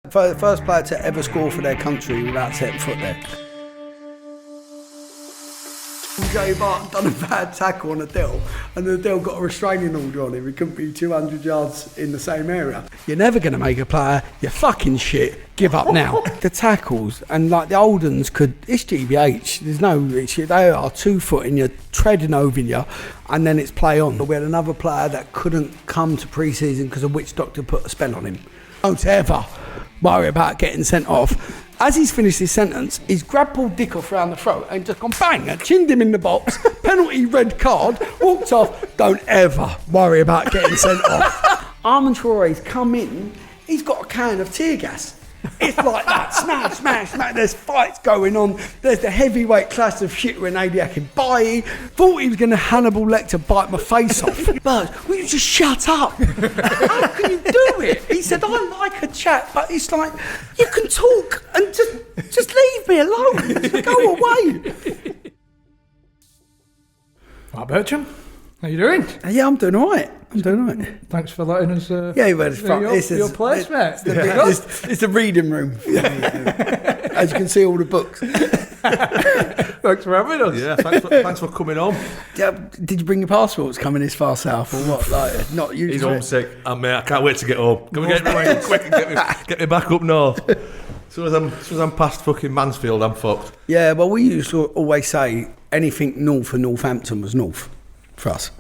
First player to ever score for their country without setting foot there. Jay Barton done a bad tackle on Adele, and Adele got a restraining order on him. He couldn't be 200 yards in the same area. You're never going to make a player. You're fucking shit. Give up now. The tackles and like the old uns it's GBH. There's no issue. They are 2 foot and you're treading over you, and then it's play on. We had another player that couldn't come to pre-season because a witch doctor put a spell on him. Don't ever worry about getting sent off. As he's finished his sentence, he's grabbed Paul Dickoff round the throat and just gone bang and chinned him in the box. Penalty, red card, walked off. Don't ever worry about getting sent off. Armand Traore's come in, he's got a can of tear gas. It's like that, smash, smash, smash. There's fights going on. There's the heavyweight clash of shit with Adiak and Bailly. Thought he was going to Hannibal Lecter bite my face off. But will you just shut up? How can you do it? He said, I like a chat, but it's like, you can talk and just leave me alone. Just go away. Marc Bircham, how you doing? Yeah, I'm doing all right. Thanks for letting us yeah, well, it's your place, mate. It's a reading room. As you can see, all the books. Thanks for having us. Yeah, thanks for coming on. Did you bring your passports coming this far south or what? Like, not usually. He's homesick, and mate, I can't wait to get home. Can we get me quick and get me back up north? As soon as I'm past fucking Mansfield, I'm fucked. Yeah, well, we used to always say anything north of Northampton was north for us.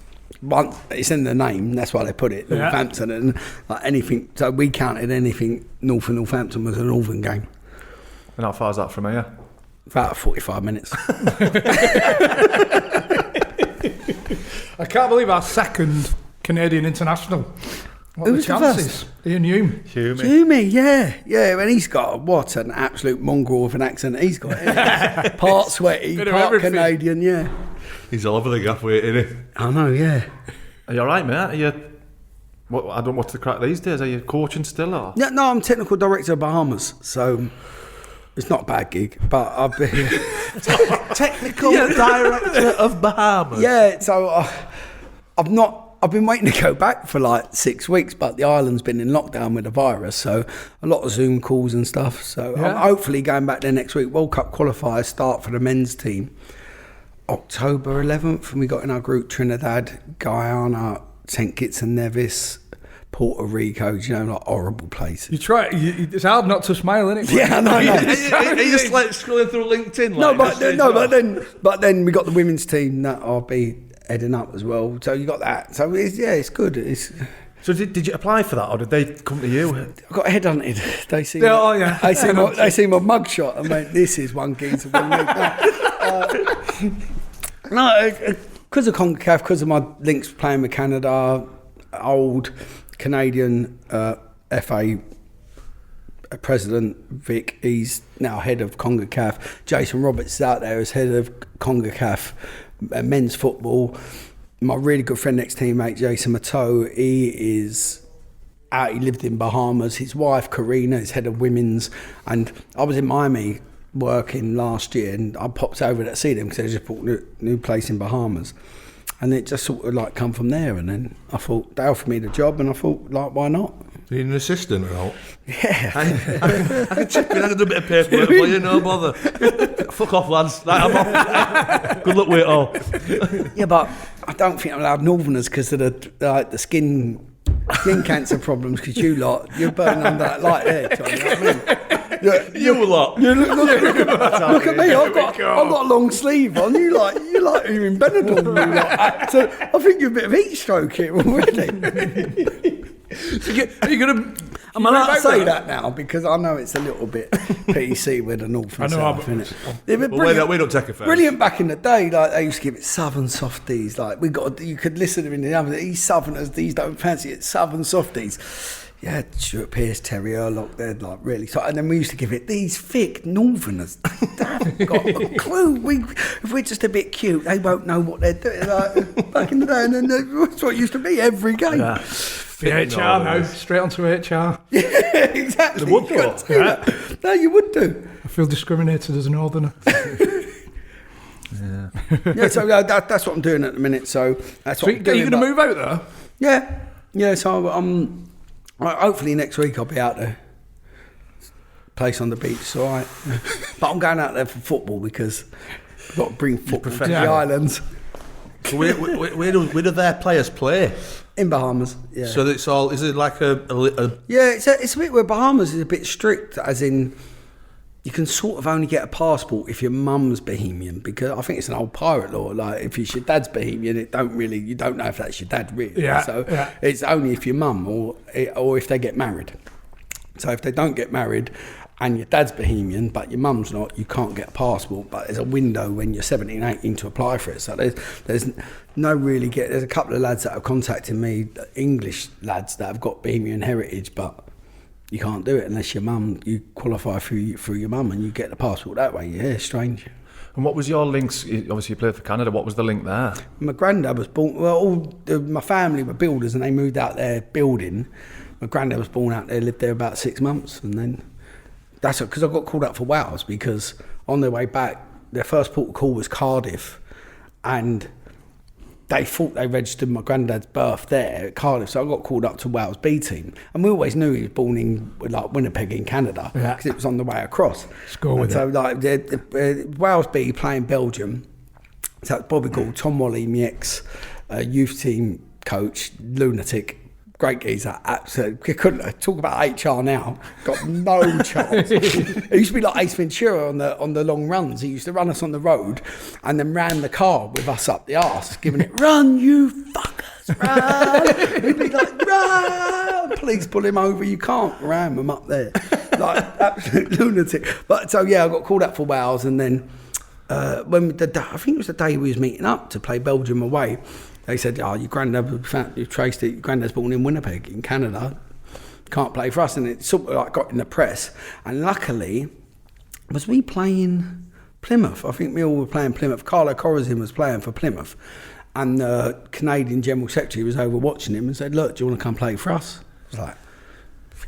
It's in the name, that's why they put it, Northampton, and like anything. So we counted anything north of Northampton was a northern game. And how far is that from here? About 45 minutes. I can't believe our second Canadian international. What Who's the chances? Ian Hume. Hume, yeah, and he's got what an absolute mongrel of an accent he's got. Part sweaty, part Canadian, yeah. He's all over the gaff waiting, isn't he? I know, yeah. Are you alright, mate? I don't know what's the crack these days. Are you coaching still? Or? Yeah, no, I'm technical director of Bahamas, so it's not a bad gig, but I've been technical director of Bahamas. Yeah, so I've been waiting to go back for like 6 weeks, but the island's been in lockdown with the virus, so a lot of Zoom calls and stuff. So I'm hopefully going back there next week. World Cup qualifiers start for the men's team October 11th, and we got in our group Trinidad, Guyana, St Kitts and Nevis, Puerto Rico, like horrible places. You try. It's hard not to smile, isn't it? Yeah, I know. Are you just like scrolling through LinkedIn? But then we got the women's team that I'll be heading up as well. So you got that. So it's good. So did you apply for that, or did they come to you? I got headhunted. They see my mugshot and went, "This is one gig to win." No, because of CONCACAF, because of my links playing with Canada, old Canadian FA president Vic, he's now head of CONCACAF. Jason Roberts is out there as head of CONCACAF men's football. My really good friend, ex-teammate Jason Matteau, he lived in Bahamas. His wife Karina is head of women's, and I was in Miami working last year, and I popped over to see them because they just bought a new place in Bahamas, and it just sort of like come from there. And then I thought they offered me the job, and I thought, like, why not? You need an assistant or not? Yeah, I can chip in. I can do a bit of paperwork for you, no bother. Fuck off, lads. Like, I'm off. Good luck with it all. Yeah, but I don't think I'm allowed Northerners because of the skin cancer problems. Because you're burning under that light there, Johnny. You know what I mean? You lot. Look at me. I've got a long sleeve on. You like you're in Benidorm. So I think you're a bit of heat stroke here already. So are you going to? I'm allowed to say that now because I know it's a little bit PC with the north and south, isn't it? Well, we don't take offence. Brilliant back in the day. Like they used to give it southern softies. Like you could listen to them in the other. These southerners, these don't fancy it. Southern softies. Yeah, Stuart Pearce, Terry Erlock, they're like really so. And then we used to give it these thick northerners. They haven't got a clue. If we're just a bit cute, they won't know what they're doing. Like back in the day, and then that's what it used to be every game. Yeah. HR now, straight onto HR. Yeah, exactly. The wood though. No, you would do. I feel discriminated as a northerner. Yeah, so that's what I'm doing at the minute. So that's what I'm doing. Are you going to move out there? Yeah. So hopefully next week I'll be out there. place on the beach, all right. But I'm going out there for football because I've got to bring football to the islands. So where do their players play? In Bahamas, yeah. So it's all, is it like a Yeah, it's a bit where Bahamas is a bit strict, as in you can sort of only get a passport if your mum's Bohemian, because I think it's an old pirate law. Like if it's your dad's Bohemian, you don't know if that's your dad really. Yeah, so yeah. It's only if your mum or if they get married. So if they don't get married and your dad's Bohemian but your mum's not, you can't get a passport. But there's a window when you're 17, 18 to apply for it. So there's no really there's a couple of lads that have contacted me, English lads that have got Bohemian heritage, but you can't do it unless you qualify through your mum and you get the passport that way. Yeah, strange. And what was your links? Obviously, you played for Canada. What was the link there? My granddad was born. My family were builders, and they moved out there building. My granddad was born out there, lived there about 6 months, and then that's because I got called up for Wales because on their way back, their first port of call was Cardiff, and they thought they registered my granddad's birth there at Cardiff, so I got called up to Wales B team, and we always knew he was born in like Winnipeg in Canada because it was on the way across. Score with so like Wales B playing Belgium, so it's Bobby Gould, Tom Wally, my ex youth team coach, lunatic. Great geezer, absolutely. Couldn't talk about HR now. Got no chance. It used to be like Ace Ventura on the long runs. He used to run us on the road, and then ran the car with us up the arse, giving it "Run, you fuckers, run!" He'd be like, "Run!" Police pull him over. You can't ram him up there, like absolute lunatic. But so yeah, I got called up for Wales, and then I think it was the day we was meeting up to play Belgium away. They said, your granddad, you traced it, your granddad's born in Winnipeg, in Canada, can't play for us. And it sort of like got in the press. And luckily, was we playing Plymouth? I think we all were playing Plymouth. Carlo Corazin was playing for Plymouth. And the Canadian General Secretary was over watching him and said, look, do you want to come play for us? I was like,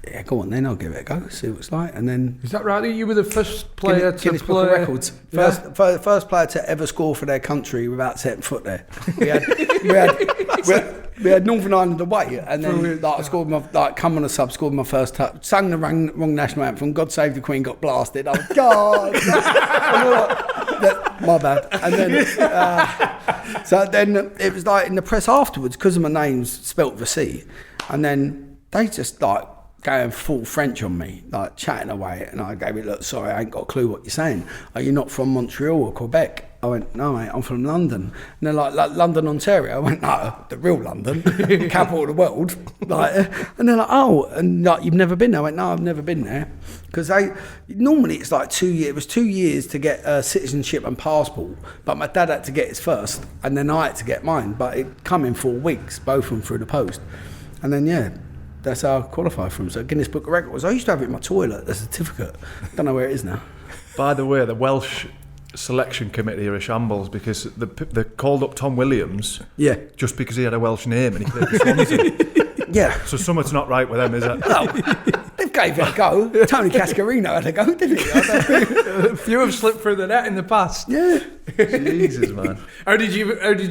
yeah, go on then, I'll give it a go, see what it's like. And then... Is that right? You were the first player Guinness to Book play... of Records. First player to ever score for their country without setting foot there. We had Northern Ireland away, and then I scored come on a sub, scored my first touch, sang the wrong national anthem, God Save the Queen, got blasted. I was, God! My bad. And then, so then it was like in the press afterwards, because of my name's spelt with a C, and then they just like, going full French on me, like chatting away, and I gave it, look, sorry, I ain't got a clue what you're saying. Are you not from Montreal or Quebec? I went, no mate, I'm from London. And they're like London, Ontario. I went, no, the real London, capital of the world. And they're like, oh, and like, you've never been there? I went, no, I've never been there. Because normally it's like 2 years, it was 2 years to get citizenship and passport, but my dad had to get his first, and then I had to get mine, but it come in 4 weeks, both of them through the post. And then, yeah, that's how I qualified from. So Guinness Book of Records. I used to have it in my toilet, the certificate. Don't know where it is now. By the way, the Welsh selection committee are a shambles because they called up Tom Williams just because he had a Welsh name and he played for Swansea. Yeah. So something's not right with them, is it? Well, they gave it a go. Tony Cascarino had a go, didn't he? A few have slipped through the net in the past. Yeah. Jesus, man. How did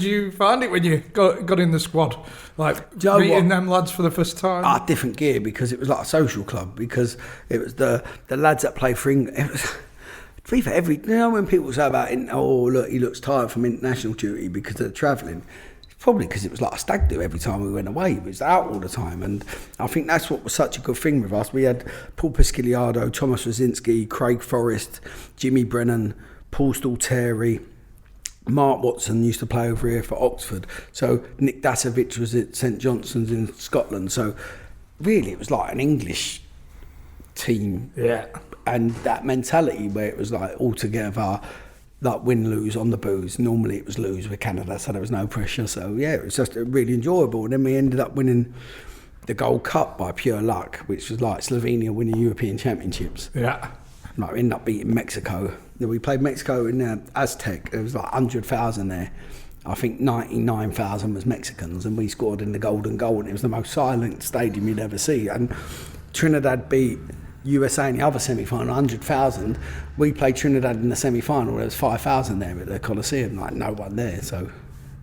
you find it when you got in the squad? Like meeting them lads for the first time? Different gear, because it was like a social club, because it was the lads that play for England. It was when people say about it, oh look, he looks tired from international duty because of the travelling. Probably because it was like a stag do every time we went away. It was out all the time, and I think that's what was such a good thing with us. We had Paul Pisciliado, Thomas Rosinski, Craig Forrest, Jimmy Brennan, Paul Stalteri, Mark Watson used to play over here for Oxford. So Nick Dasovich was at St Johnstone's in Scotland. So really it was like an English team. Yeah. And that mentality where it was like all together, like win, lose on the booze. Normally it was lose with Canada, so there was no pressure. So yeah, it was just really enjoyable. And then we ended up winning the Gold Cup by pure luck, which was like Slovenia winning European Championships. Yeah. Like we ended up beating Mexico. Then we played Mexico in Aztec. There was like 100,000 there. I think 99,000 was Mexicans, and we scored in the golden goal, and it was the most silent stadium you'd ever see. And Trinidad beat USA in the other semi-final, 100,000. We played Trinidad in the semi-final. There was 5,000 there at the Coliseum, like no one there. So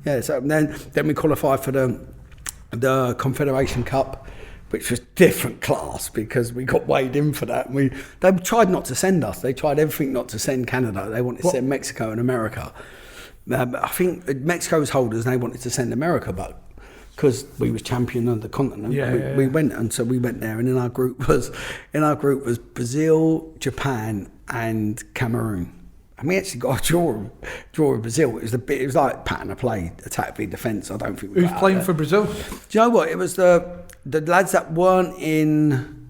yeah, so then we qualified for the Confederation Cup, which was different class because we got weighed in for that. And they tried not to send us. They tried everything not to send Canada. They wanted to send Mexico and America. I think Mexico was holders and they wanted to send America, but because we was champion of the continent, we went, and so we went there. And in our group was Brazil, Japan, and Cameroon. And we actually got a draw with Brazil. It was like pattern of play, attack v defence. I don't think we. Who's playing for Brazil? Do you know what? It was the lads that weren't in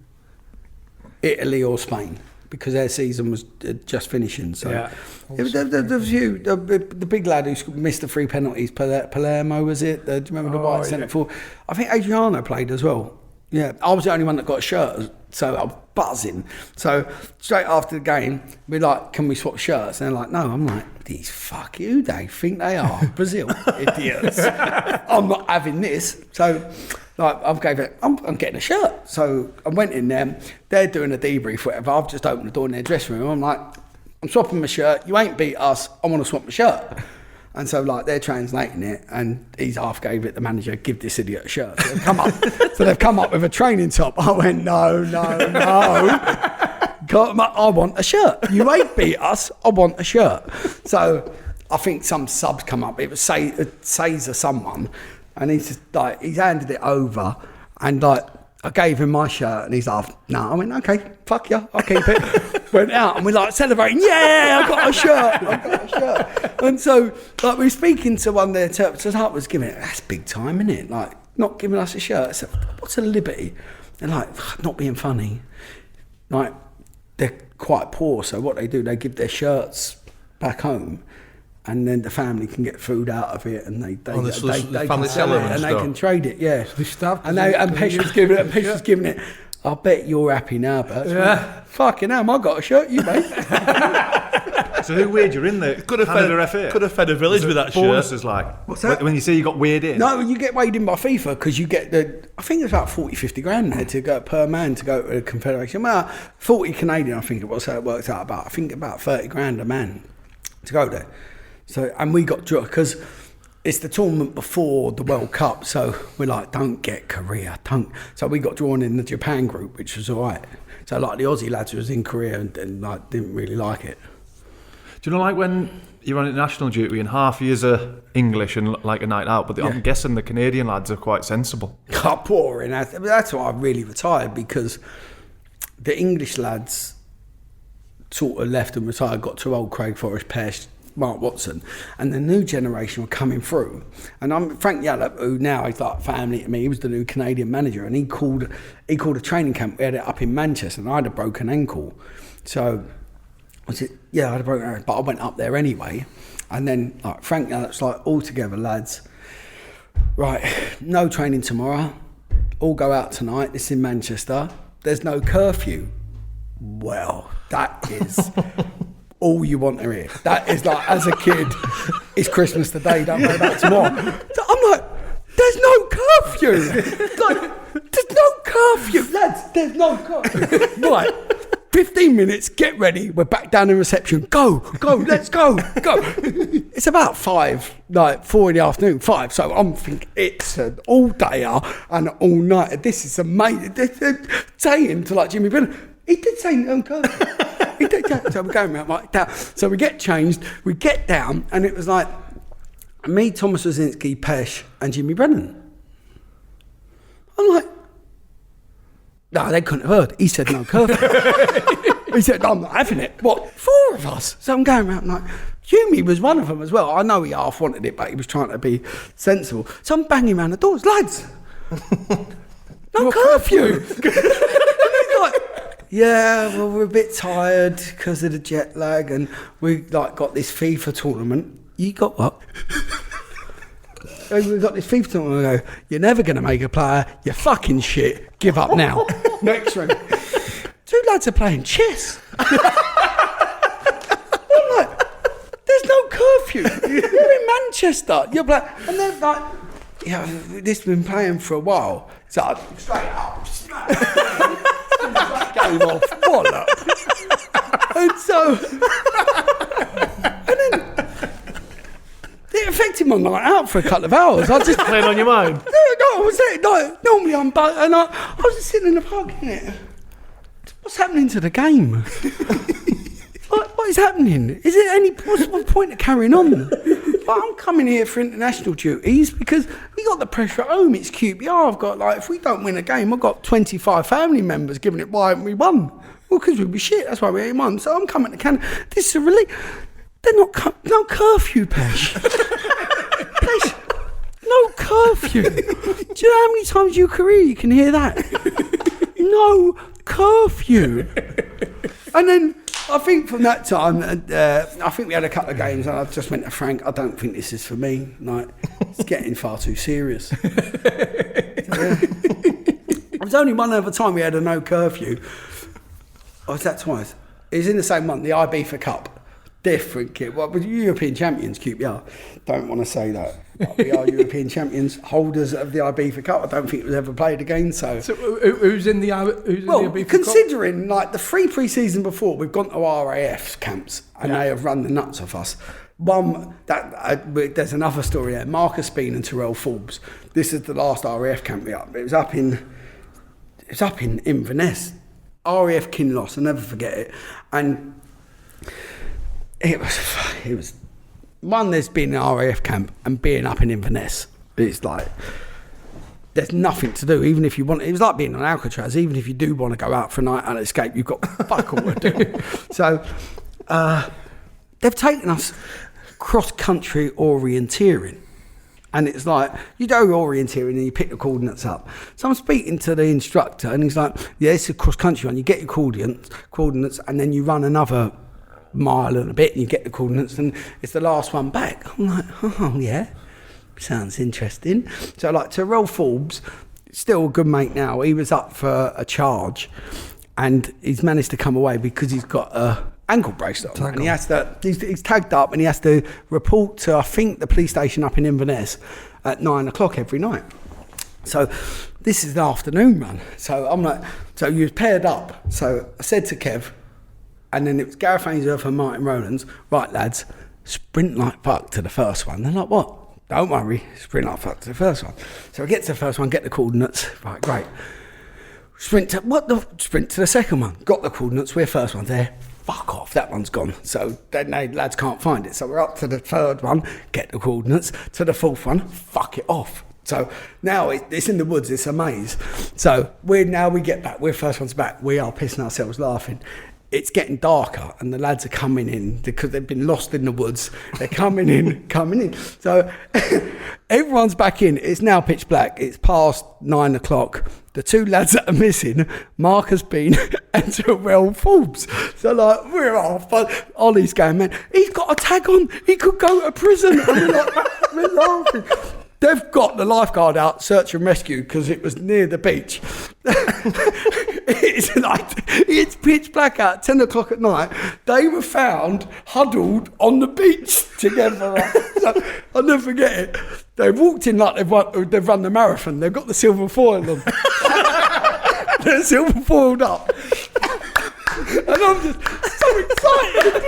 Italy or Spain because their season was just finishing. So it was the big lad who missed the 3 penalties. Palermo was it? Do you remember the white centre forward? I think Adriano played as well. Yeah, I was the only one that got a shirt, so I was buzzing. So straight after the game, we're like, can we swap shirts? And they're like, no. I'm like, these fuck you, they think they are Brazil, idiots. I'm not having this. So like, I'm getting a shirt. So I went in there, they're doing a debrief, whatever. I've just opened the door in their dressing room. I'm like, I'm swapping my shirt. You ain't beat us. I want to swap my shirt. And so, like, they're translating it, and he's half gave it the manager, give this idiot a shirt. So they've come up with a training top. I went, no. I want a shirt. You ain't beat us. I want a shirt. So I think some subs come up. It was Says or someone, and he's handed it over, and like, I gave him my shirt, and he's like, no. I went, okay, fuck you, I'll keep it. Went out, and we're like celebrating, yeah, I got a shirt. And so, like, we were speaking to one of the interpreters, I was giving it, that's big time, isn't it? Like, not giving us a shirt. I said, what's a liberty? They're like, not being funny. Like, they're quite poor, so what they do, they give their shirts back home, and then the family can get food out of it, and they can sell it, and they can trade it, yeah. And Pesh was giving it. I bet you're happy now, Bert. Yeah. Fucking hell, I got a shirt, you mate. So who weighed you in there? Could have fed a village with that shirt. Bonuses like, what's that? When you say you got weighed in? No, you get weighed in by FIFA because you get I think it's about 40-50 grand there to go per man to go to the Confederation. Well, 40 Canadian, I think it was, so it works out about 30 grand a man to go there. So, and we got drawn because it's the tournament before the World Cup, so we're like, don't get Korea, don't. So we got drawn in the Japan group, which was all right. So like the Aussie lads who was in Korea and like didn't really like it. Do you know, like when you're on international duty and half years are English and like a night out, but I'm guessing the Canadian lads are quite sensible. Boring. That's why I really retired, because the English lads sort of left and retired, got to old Craig Forrest, Pesh, Mark Watson, and the new generation were coming through. And I'm Frank Yallop, who now is like family to me. He was the new Canadian manager, and he called a training camp. We had it up in Manchester, and I had a broken ankle. So I said, yeah, I had a broken ankle, but I went up there anyway. And then like Frank Yallop's like, all together, lads. Right, no training tomorrow. All go out tonight. This is in Manchester. There's no curfew. Well, that is all you want to hear. That is like, as a kid, it's Christmas today, don't worry about tomorrow. So I'm like, there's no curfew. Like, there's no curfew. Lads, there's no curfew. Right, 15 minutes, get ready, we're back down in reception. Go, let's go. It's about 5, like 4 in the afternoon, 5. So I'm thinking, it's an all-dayer and an all-nighter. This is amazing. They're saying to like Jimmy Brennan, he did say no curfew. He did that. So we're going around like that. So we get changed, we get down, and it was like me, Thomas Wazinski, Pesh, and Jimmy Brennan. I'm like, no, they couldn't have heard. He said no curfew. He said, I'm not having it. What, 4 of us? So I'm going around like, Jimmy was one of them as well. I know he half wanted it, but he was trying to be sensible. So I'm banging around the doors, lads, no curfew. Yeah, well, we're a bit tired because of the jet lag, and we like got this FIFA tournament. You got what? We got this FIFA tournament. I go, you're never going to make a player. You're fucking shit. Give up now. Next round. 2 lads are playing chess. I'm like, there's no curfew. You're in Manchester. You're like, and they're like, yeah, this has been playing for a while. So I straight up, game off, bollocks. And so, and then it affected my night out for a couple of hours. I just playing on your mind. No, was there, like, normally and I was just sitting in the park, innit? What's happening to the game? What is happening? Is there any possible point of carrying on? But I'm coming here for international duties because we got the pressure at home. It's QPR. I've got, like, if we don't win a game, I've got 25 family members giving it, why haven't we won? Well, because we'd be shit. That's why we ain't won. So I'm coming to Canada. This is a relief. They're no curfew, Pesh. Pesh, no curfew. Do you know how many times in your career you can hear that? No curfew. And then I think from that time, I think we had a couple of games, and I just went to Frank, I don't think this is for me. Like, it's getting far too serious. There was only one other time we had a no curfew. Oh, was that twice? It was in the same month, the Ibiza Cup. Different kit. Well, we're European champions, QPR. Don't want to say that. But we are European champions, holders of the Ibiza Cup. I don't think it was ever played again. So who's in the Ibiza Cup? Considering like the 3 pre-season before, we've gone to RAF camps and they have run the nuts off us. There's another story there. Marcus Bean and Terrell Forbes. This is the last RAF camp we up. It was up in Inverness. RAF Kinloss. I'll never forget it. And it was one, there's been an RAF camp, and being up in Inverness, it's like there's nothing to do. Even if you want, it was like being on Alcatraz. Even if you do want to go out for a night and escape, you've got fuck all to do. So they've taken us cross country orienteering, and it's like you do orienteering and you pick the coordinates up. So I'm speaking to the instructor, and he's like, "Yeah, it's a cross country one. You get your coordinates, and then you run another mile and a bit and you get the coordinates and it's the last one back." I'm like, oh yeah, sounds interesting. So like Terrell Forbes, still a good mate now, he was up for a charge and he's managed to come away because he's got a ankle bracelet on, and he has to, he's tagged up and he has to report to, I think, the police station up in Inverness at 9 o'clock every night. So this is the afternoon run. So I'm like, so you was paired up. So I said to Kev, and then it was Gareth Ainsworth and Martin Rowlands, right lads, sprint like fuck to the first one. They're like, what? Don't worry, sprint like fuck to the first one. So I get to the first one, get the coordinates, right, great. Sprint to the second one, got the coordinates, we're first one there, fuck off, that one's gone. So then lads can't find it. So we're up to the third one, get the coordinates, to the fourth one, fuck it off. So now it's in the woods, it's a maze. So we get back, we're first ones back, we are pissing ourselves laughing. It's getting darker and the lads are coming in because they've been lost in the woods. They're coming in. So everyone's back in. It's now pitch black. It's past 9 o'clock. The 2 lads that are missing, Marcus Bean and Terrell Forbes. So like, we're off. Ollie's going, man, he's got a tag on. He could go to prison. And we're laughing. They've got the lifeguard out, search and rescue, because it was near the beach. It's pitch black out, 10 o'clock at night. They were found huddled on the beach together. So, I'll never forget it. They walked in like they've run the marathon. They've got the silver foil on. They're silver foiled up. And I'm just so excited.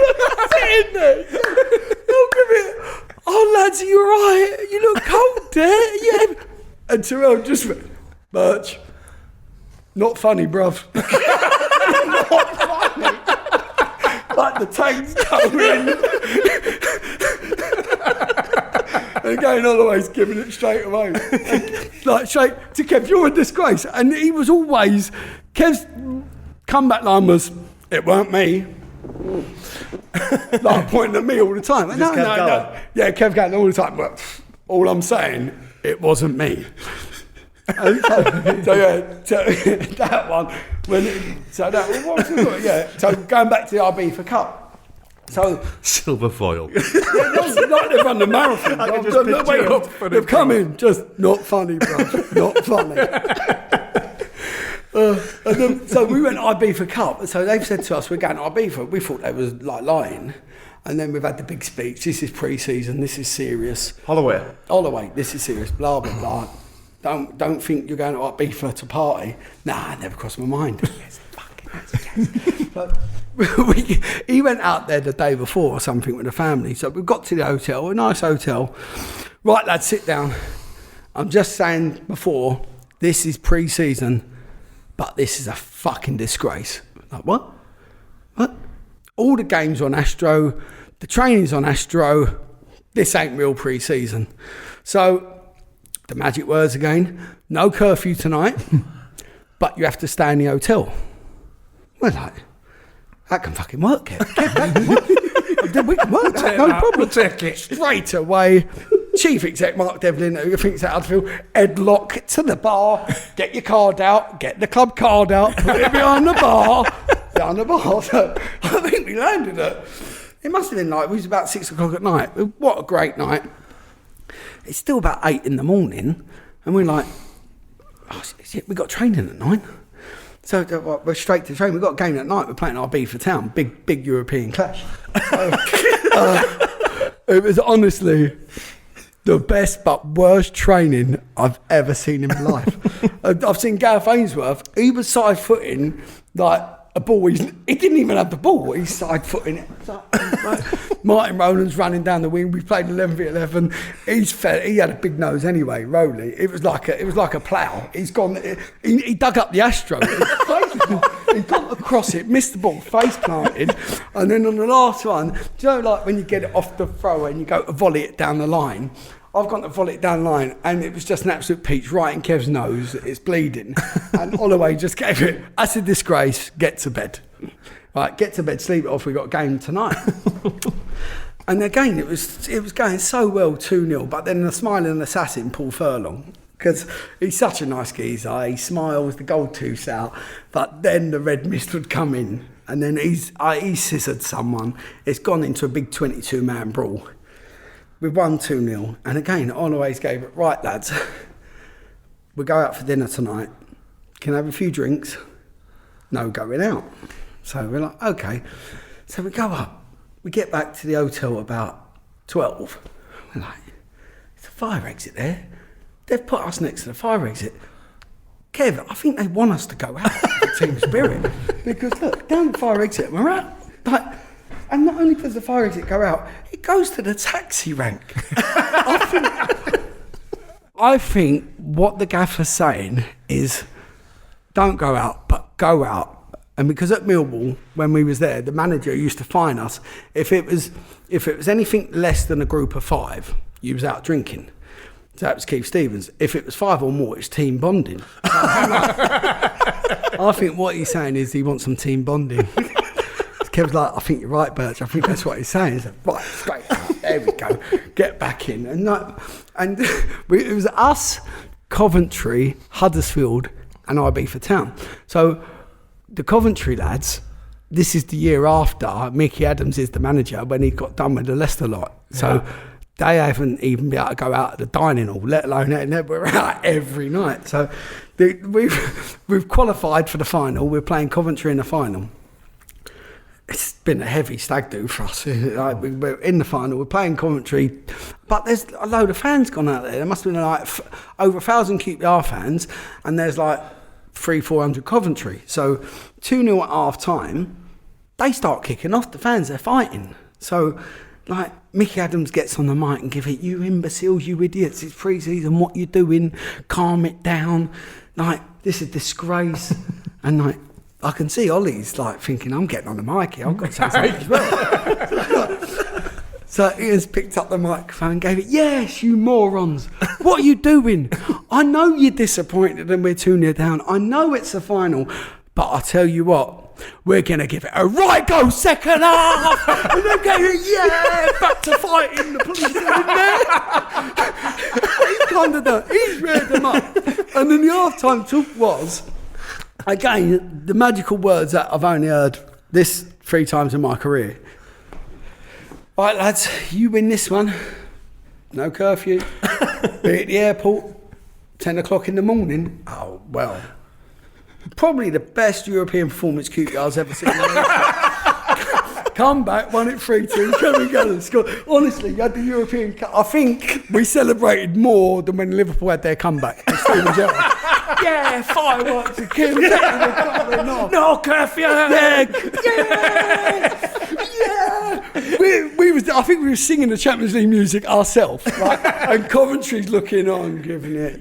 Sitting there. Oh, lads, are you all right? You look cold there. Yeah. And Terrell just went, Birch, not funny, bruv. Not funny. Like the tank's going. And again, Holloway's giving it straight away. Like, straight to Kev, you're a disgrace. And he was always, Kev's comeback line was, it weren't me. Like pointing at me all the time. No. Yeah, Kev going all the time. But all I'm saying, it wasn't me. So that one. So going back to the Ibiza Cup. So silver foil. Yeah, like they've run the marathon. They've come in, just not funny, bro. Not funny. And then, so we went Ibiza Cup. So they've said to us, we're going to Ibiza. We thought they was like lying. And then we've had the big speech. This is pre-season. This is serious. Holloway. This is serious. Blah blah blah. Don't think you're going to Ibiza to party. Nah, never crossed my mind. Yes, fucking yes. But he went out there the day before or something with the family. So we got to the hotel, a nice hotel. Right, lads, sit down. I'm just saying before, this is pre-season, but this is a fucking disgrace. Like, what? All the games on Astro, the training's on Astro, this ain't real pre-season. So, the magic words again, no curfew tonight, but you have to stay in the hotel. We're like, that can fucking work, Kev. We can work that, no problem. We'll take it. Straight away, Chief Exec Mark Devlin, who thinks that Huddersfield, headlock to the bar, get your card out, get the club card out, put it behind the bar. So I think we landed it must have been like, it was about 6 o'clock at night. What a great night. It's still about 8 in the morning, and we're like, oh, shit, we got training at 9. So we're straight to train. We've got a game at night. We're playing RB for Town. Big European clash. It was honestly the best but worst training I've ever seen in my life. I've seen Gareth Ainsworth. He was side-footing like a ball. He didn't even have the ball. He's side-footing it. Martin Rowland's running down the wing. We played 11v11. He had a big nose anyway, Rowley. It was like a plough. He's gone. He dug up the Astro. He got across it, missed the ball, face planted, and then on the last one, do you know, like when you get it off the thrower and you go to volley it down the line? I've gone to volley it down the line, and it was just an absolute peach right in Kev's nose. It's bleeding, and Holloway just gave it. That's a disgrace. Get to bed. Right, get to bed, sleep it off. We got a game tonight. And again, it was going so well, 2-0. But then the smiling assassin, Paul Furlong, because he's such a nice geezer. He smiles, the gold tooth's out. But then the red mist would come in, and then he scissored someone. It's gone into a big 22-man brawl. We've won 2-0. And again, Holloway's gave it, right, lads, we go out for dinner tonight. Can I have a few drinks? No going out. So we're like, okay. So we go up. We get back to the hotel about 12. We're like, there's a fire exit there. They've put us next to the fire exit. Kev, I think they want us to go out for team spirit. Because look, down the fire exit, we're out. Like, and not only does the fire exit go out, it goes to the taxi rank. I think what the gaffer's saying is, don't go out, but go out. And because at Millwall, when we was there, the manager used to fine us if it was anything less than a group of 5, you was out drinking. So that was Keith Stevens. If it was 5 or more, it's team bonding. I think what he's saying is he wants some team bonding. Kev's like, I think you're right, Birch. I think that's what he's saying. He's like, right, straight out. There we go. Get back in. And it was us, Coventry, Huddersfield, and IB for Town. So the Coventry lads, this is the year after Mickey Adams is the manager when he got done with the Leicester lot. So they haven't even been able to go out to the dining hall, let alone we're out every night. So we've qualified for the final. We're playing Coventry in the final. It's been a heavy stag do for us. Like, we're in the final, we're playing Coventry, but there's a load of fans gone out there. There must have been like over 1,000 QPR fans, and there's like 300-400 Coventry. So 2-0 at half time, they start kicking off. The fans, they're fighting. So like Mickey Adams gets on the mic and give it, you imbeciles, you idiots, it's pre-season, what you doing? Calm it down. Like, this is a disgrace. And like, I can see Ollie's like thinking, I'm getting on the mic here, I've got to say something as well. So Ian's picked up the microphone and gave it, yes, you morons. What are you doing? I know you're disappointed and we're 2-0 down. I know it's the final. But I tell you what, we're going to give it a right go second half. And they're going, yeah, back to fighting. The police are in there. He's kind of done. He's reared them up. And then the half-time talk was, again, the magical words that I've only heard this 3 times in my career. All right, lads, you win this one. No curfew. Be at the airport, 10 o'clock in the morning. Oh, well. Probably the best European performance QPR's ever seen. Come back, won it 3-2, Kevin Gallen scored. Honestly, you had the European Cup. I think we celebrated more than when Liverpool had their comeback. Steven Gerrard. Yeah, fireworks and Kevin Gallen. No curfew. Yeah. We I think we were singing the Champions League music ourselves, right? And Coventry's looking on, giving it.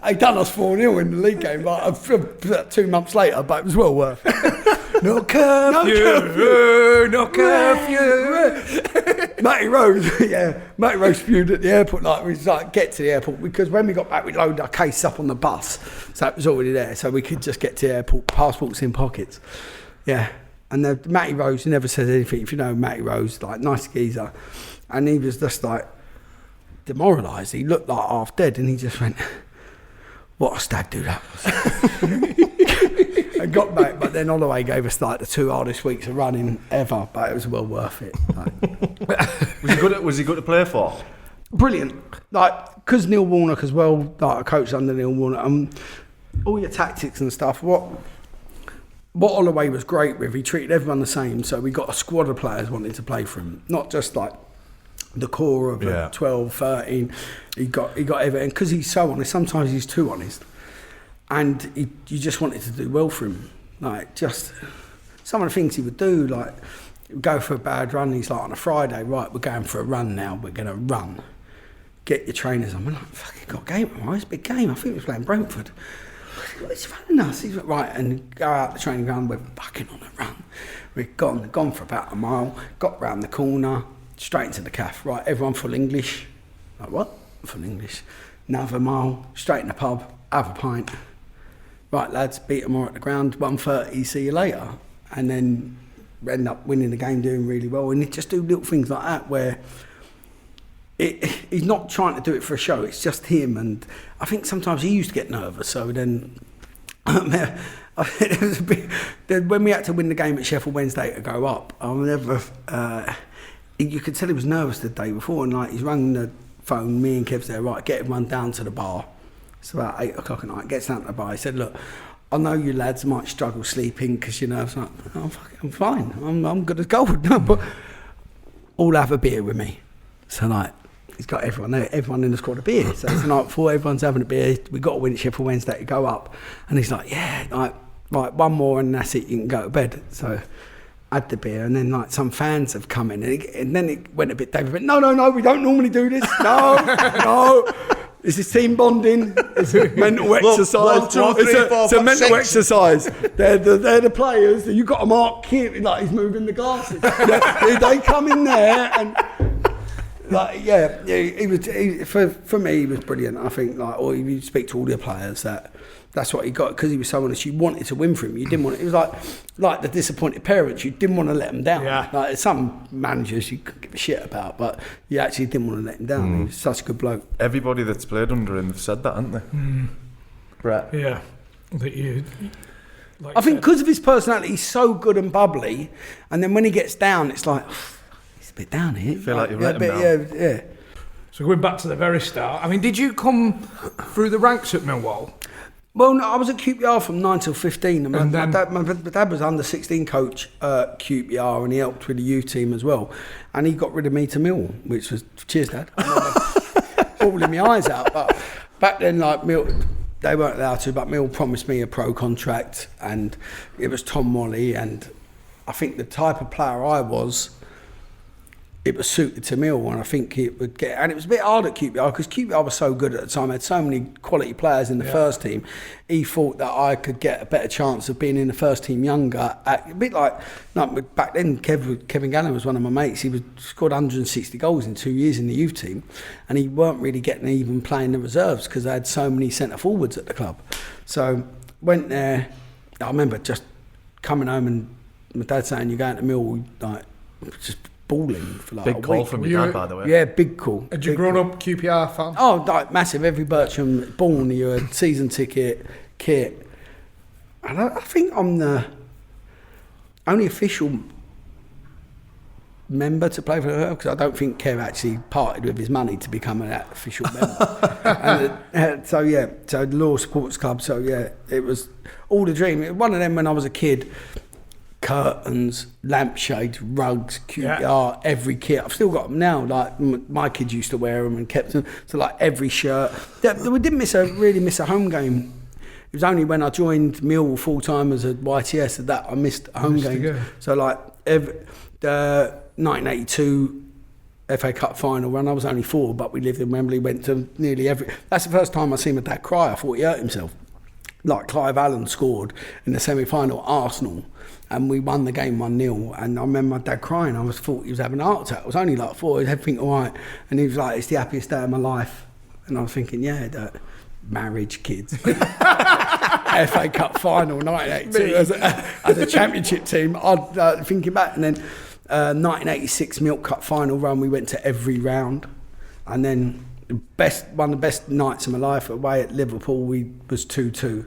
They done us 4-0 in the league game, like 2 months later, but it was well worth it. No curfew, no curfew. Matty Rose spewed at the airport. Like, we was like, get to the airport, because when we got back, we loaded our case up on the bus, so it was already there, so we could just get to the airport, passports in pockets. Yeah, and Matty Rose never says anything. If you know Matty Rose, like, nice geezer, and he was just like demoralised. He looked like half dead, and he just went, "What a stag do that was." And got back, but then Holloway gave us like the 2 hardest weeks of running ever, but it was well worth it. Like, Was he good to play for? Brilliant. Like, because Neil Warnock as well, like I coached under Neil Warnock, all your tactics and stuff, what Holloway was great with, he treated everyone the same, so we got a squad of players wanting to play for him, not just like the core of 12, 13. He got everything, because he's so honest, sometimes he's too honest. And you just wanted to do well for him. Like, just some of the things he would do, like go for a bad run. He's like, on a Friday, right, we're going for a run now. We're going to run. Get your trainers on. We're like, fucking got a game tomorrow. It's a big game. I think we're playing Brentford. It's running us. He's like, right, and go out the training ground. We're fucking on a run. We've gone for about a mile. Got round the corner, straight into the cafe. Right, everyone full English. Like, what? Full English. Another mile, straight in the pub. Have a pint. Right, lads, beat them all at the ground, 1:30, see you later. And then end up winning the game, doing really well. And he just do little things like that where he's not trying to do it for a show, it's just him. And I think sometimes he used to get nervous, so then it was a bit, when we had to win the game at Sheffield Wednesday to go up, you could tell he was nervous the day before, and like he's rung the phone, me and Kev's there, right, get everyone down to the bar. It's about 8 o'clock at night, gets down to the bar. He said, look, I know you lads might struggle sleeping because you're nervous. I'm like, oh, I'm fine. I'm good as gold. No, but all have a beer with me. So, like, he's got everyone there. Everyone in the squad a beer. So, the night before, everyone's having a beer. We got to win Sheffield Wednesday to go up. And he's like, yeah, like, right, one more and that's it. You can go to bed. So, I had the beer, and then like some fans have come in, and then it went a bit. David went, no, we don't normally do this. No. This is team bonding. It's a mental exercise. 1, 2, 3, 4, it's a 5, mental 6. exercise. They're the players. You've got to mark here, like he's moving the glasses. They come in there and like he was for me he was brilliant. I think like, or you speak to all the players that's what he got, because he was so honest. You wanted to win for him. You didn't want it. It was like the disappointed parents. You didn't want to let them down. Yeah. Like some managers you could give a shit about, but you actually didn't want to let him down. He was such a good bloke. Everybody that's played under him have said that, haven't they? Brett. Yeah. That you. Like I think because of his personality, he's so good and bubbly, and then when he gets down, it's like he's a bit down here. Feel like you've let him down. Yeah. So going back to the very start, I mean, did you come through the ranks at Millwall? Well, no, I was at QPR from 9 till 15. And then- my dad was under 16 coach at QPR, and he helped with the youth team as well. And he got rid of me to Millwall, which was, cheers, Dad. Bawling my eyes out. But back then, like, they weren't allowed to, but Mill promised me a pro contract, and it was Tom Wally. And I think the type of player I was, it was suited to Mill, and I think it would get. And it was a bit hard at QPR because QPR was so good at the time. I had so many quality players in the first team. He thought that I could get a better chance of being in the first team younger. A bit like back then, Kevin Gannon was one of my mates. He scored 160 goals in 2 years in the youth team, and he weren't really getting even playing the reserves because they had so many centre forwards at the club. So went there. I remember just coming home and my dad saying, "You're going to Mill," like just balling for like Big a call week. from your dad, by the way. Yeah, big call. Had you grown up QPR fan? Oh, like massive. Every Bircham born, you had season ticket, kit. And I think I'm the only official member to play for her, because I don't think Kev actually parted with his money to become an official member. So the Law Sports Club. So yeah, it was all the dream. One of them when I was a kid. Curtains, lampshades, rugs, QPR, every kit. I've still got them now. Like my kids used to wear them and kept them. So like every shirt. We didn't really miss a home game. It was only when I joined Millwall full time as a YTS that I missed a home game. So like 1982 FA Cup final run. I was only 4, but we lived in Wembley, went to nearly every... That's the first time I seen my dad cry. I thought he hurt himself. Like Clive Allen scored in the semi-final at Arsenal, and we won the game 1-0, and I remember my dad crying. I thought he was having a heart attack. I was only like 4, everything all right, and he was like, it's the happiest day of my life. And I was thinking, yeah, that marriage, kids. FA Cup final, 1982, as a championship team. I'd thinking back, and then 1986 Milk Cup final run, we went to every round, and then one of the best nights of my life away at Liverpool, was 2-2.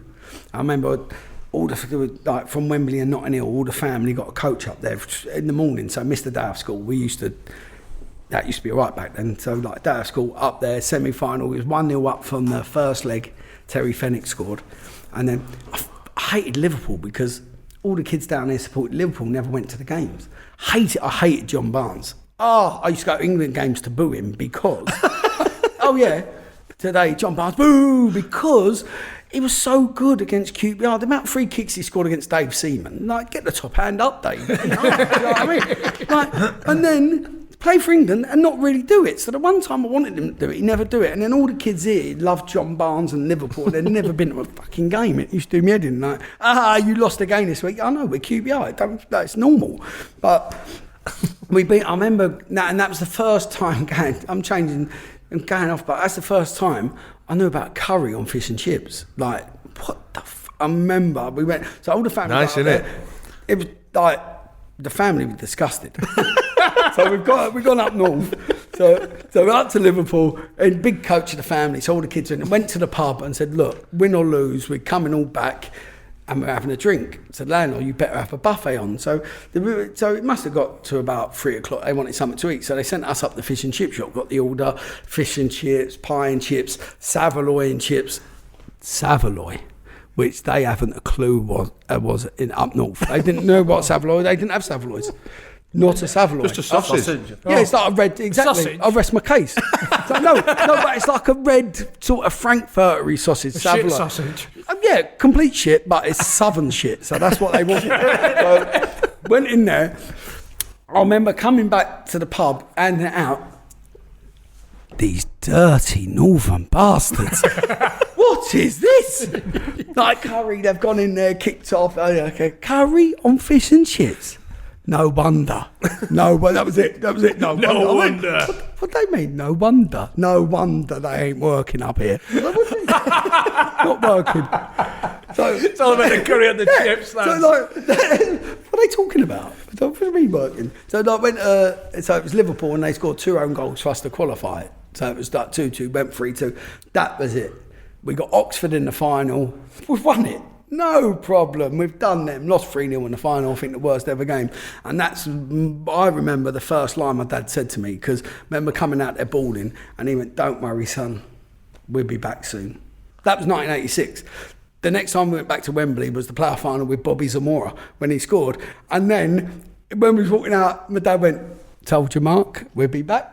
I remember all the, like, from Wembley and Notting Hill, all the family got a coach up there in the morning, so I missed the day off school. That used to be all right back then, so like day off school, up there, semi-final, it was 1-0 up from the first leg, Terry Fenwick scored, and then I hated Liverpool because all the kids down there supported Liverpool, never went to the games. I hated John Barnes. I used to go to England games to boo him because... Oh yeah, today John Barnes, boo, because he was so good against QPR. The amount of free kicks he scored against Dave Seaman, like, get the top hand up, Dave. You know what I mean? Like, and then play for England and not really do it. So the one time I wanted him to do it, he never do it. And then all the kids here loved John Barnes and Liverpool. They'd never been to a fucking game. It used to do me head in, like, you lost a game this week. I know, we're QPR. It's normal. But we beat, I remember, and that was the first time going, I'm going off, but that's the first time I knew about curry on fish and chips. Like, what the I remember we went, so all the family... Nice, isn't it? It was like, the family was disgusted. So we've gone up north. So we're up to Liverpool, and big coach of the family, so all the kids went to the pub and said, look, win or lose, we're coming all back, and we're having a drink. I said, landlord, you better have a buffet on. So it must have got to about 3 o'clock. They wanted something to eat. So they sent us up the fish and chip shop, got the order, fish and chips, pie and chips, Savoy and chips. Savoy, which they haven't a clue was in up north. They didn't know what Savoy, they didn't have Savoys. Not a Savoy. Just a sausage. Yeah, it's like a red, exactly. Sausage? I'll rest my case. So, no, but it's like a red sort of Frankfurtery sausage. Shit sausage. Yeah, complete shit, but it's southern shit, so that's what they wanted. So, went in there. I remember coming back to the pub and out. These dirty northern bastards. What is this? Like curry, they've gone in there, kicked off. Okay, curry on fish and chips. No wonder. No, but that was it. No wonder. What do they mean? No wonder. No wonder they ain't working up here. Not working. So It's all about the curry and the chips. So like, what are they talking about? What do you mean working? So like when so it was Liverpool and they scored 2 own goals for us to qualify. So it was like 2-2, went 3-2. That was it. We got Oxford in the final. We've won it. No problem. We've done them. Lost 3-0 in the final. I think the worst ever game. And I remember the first line my dad said to me, because I remember coming out there bawling, and he went, "Don't worry, son. We'll be back soon." That was 1986. The next time we went back to Wembley was the playoff final with Bobby Zamora when he scored. And then when we was walking out, my dad went, "Told you, Mark, we'll be back."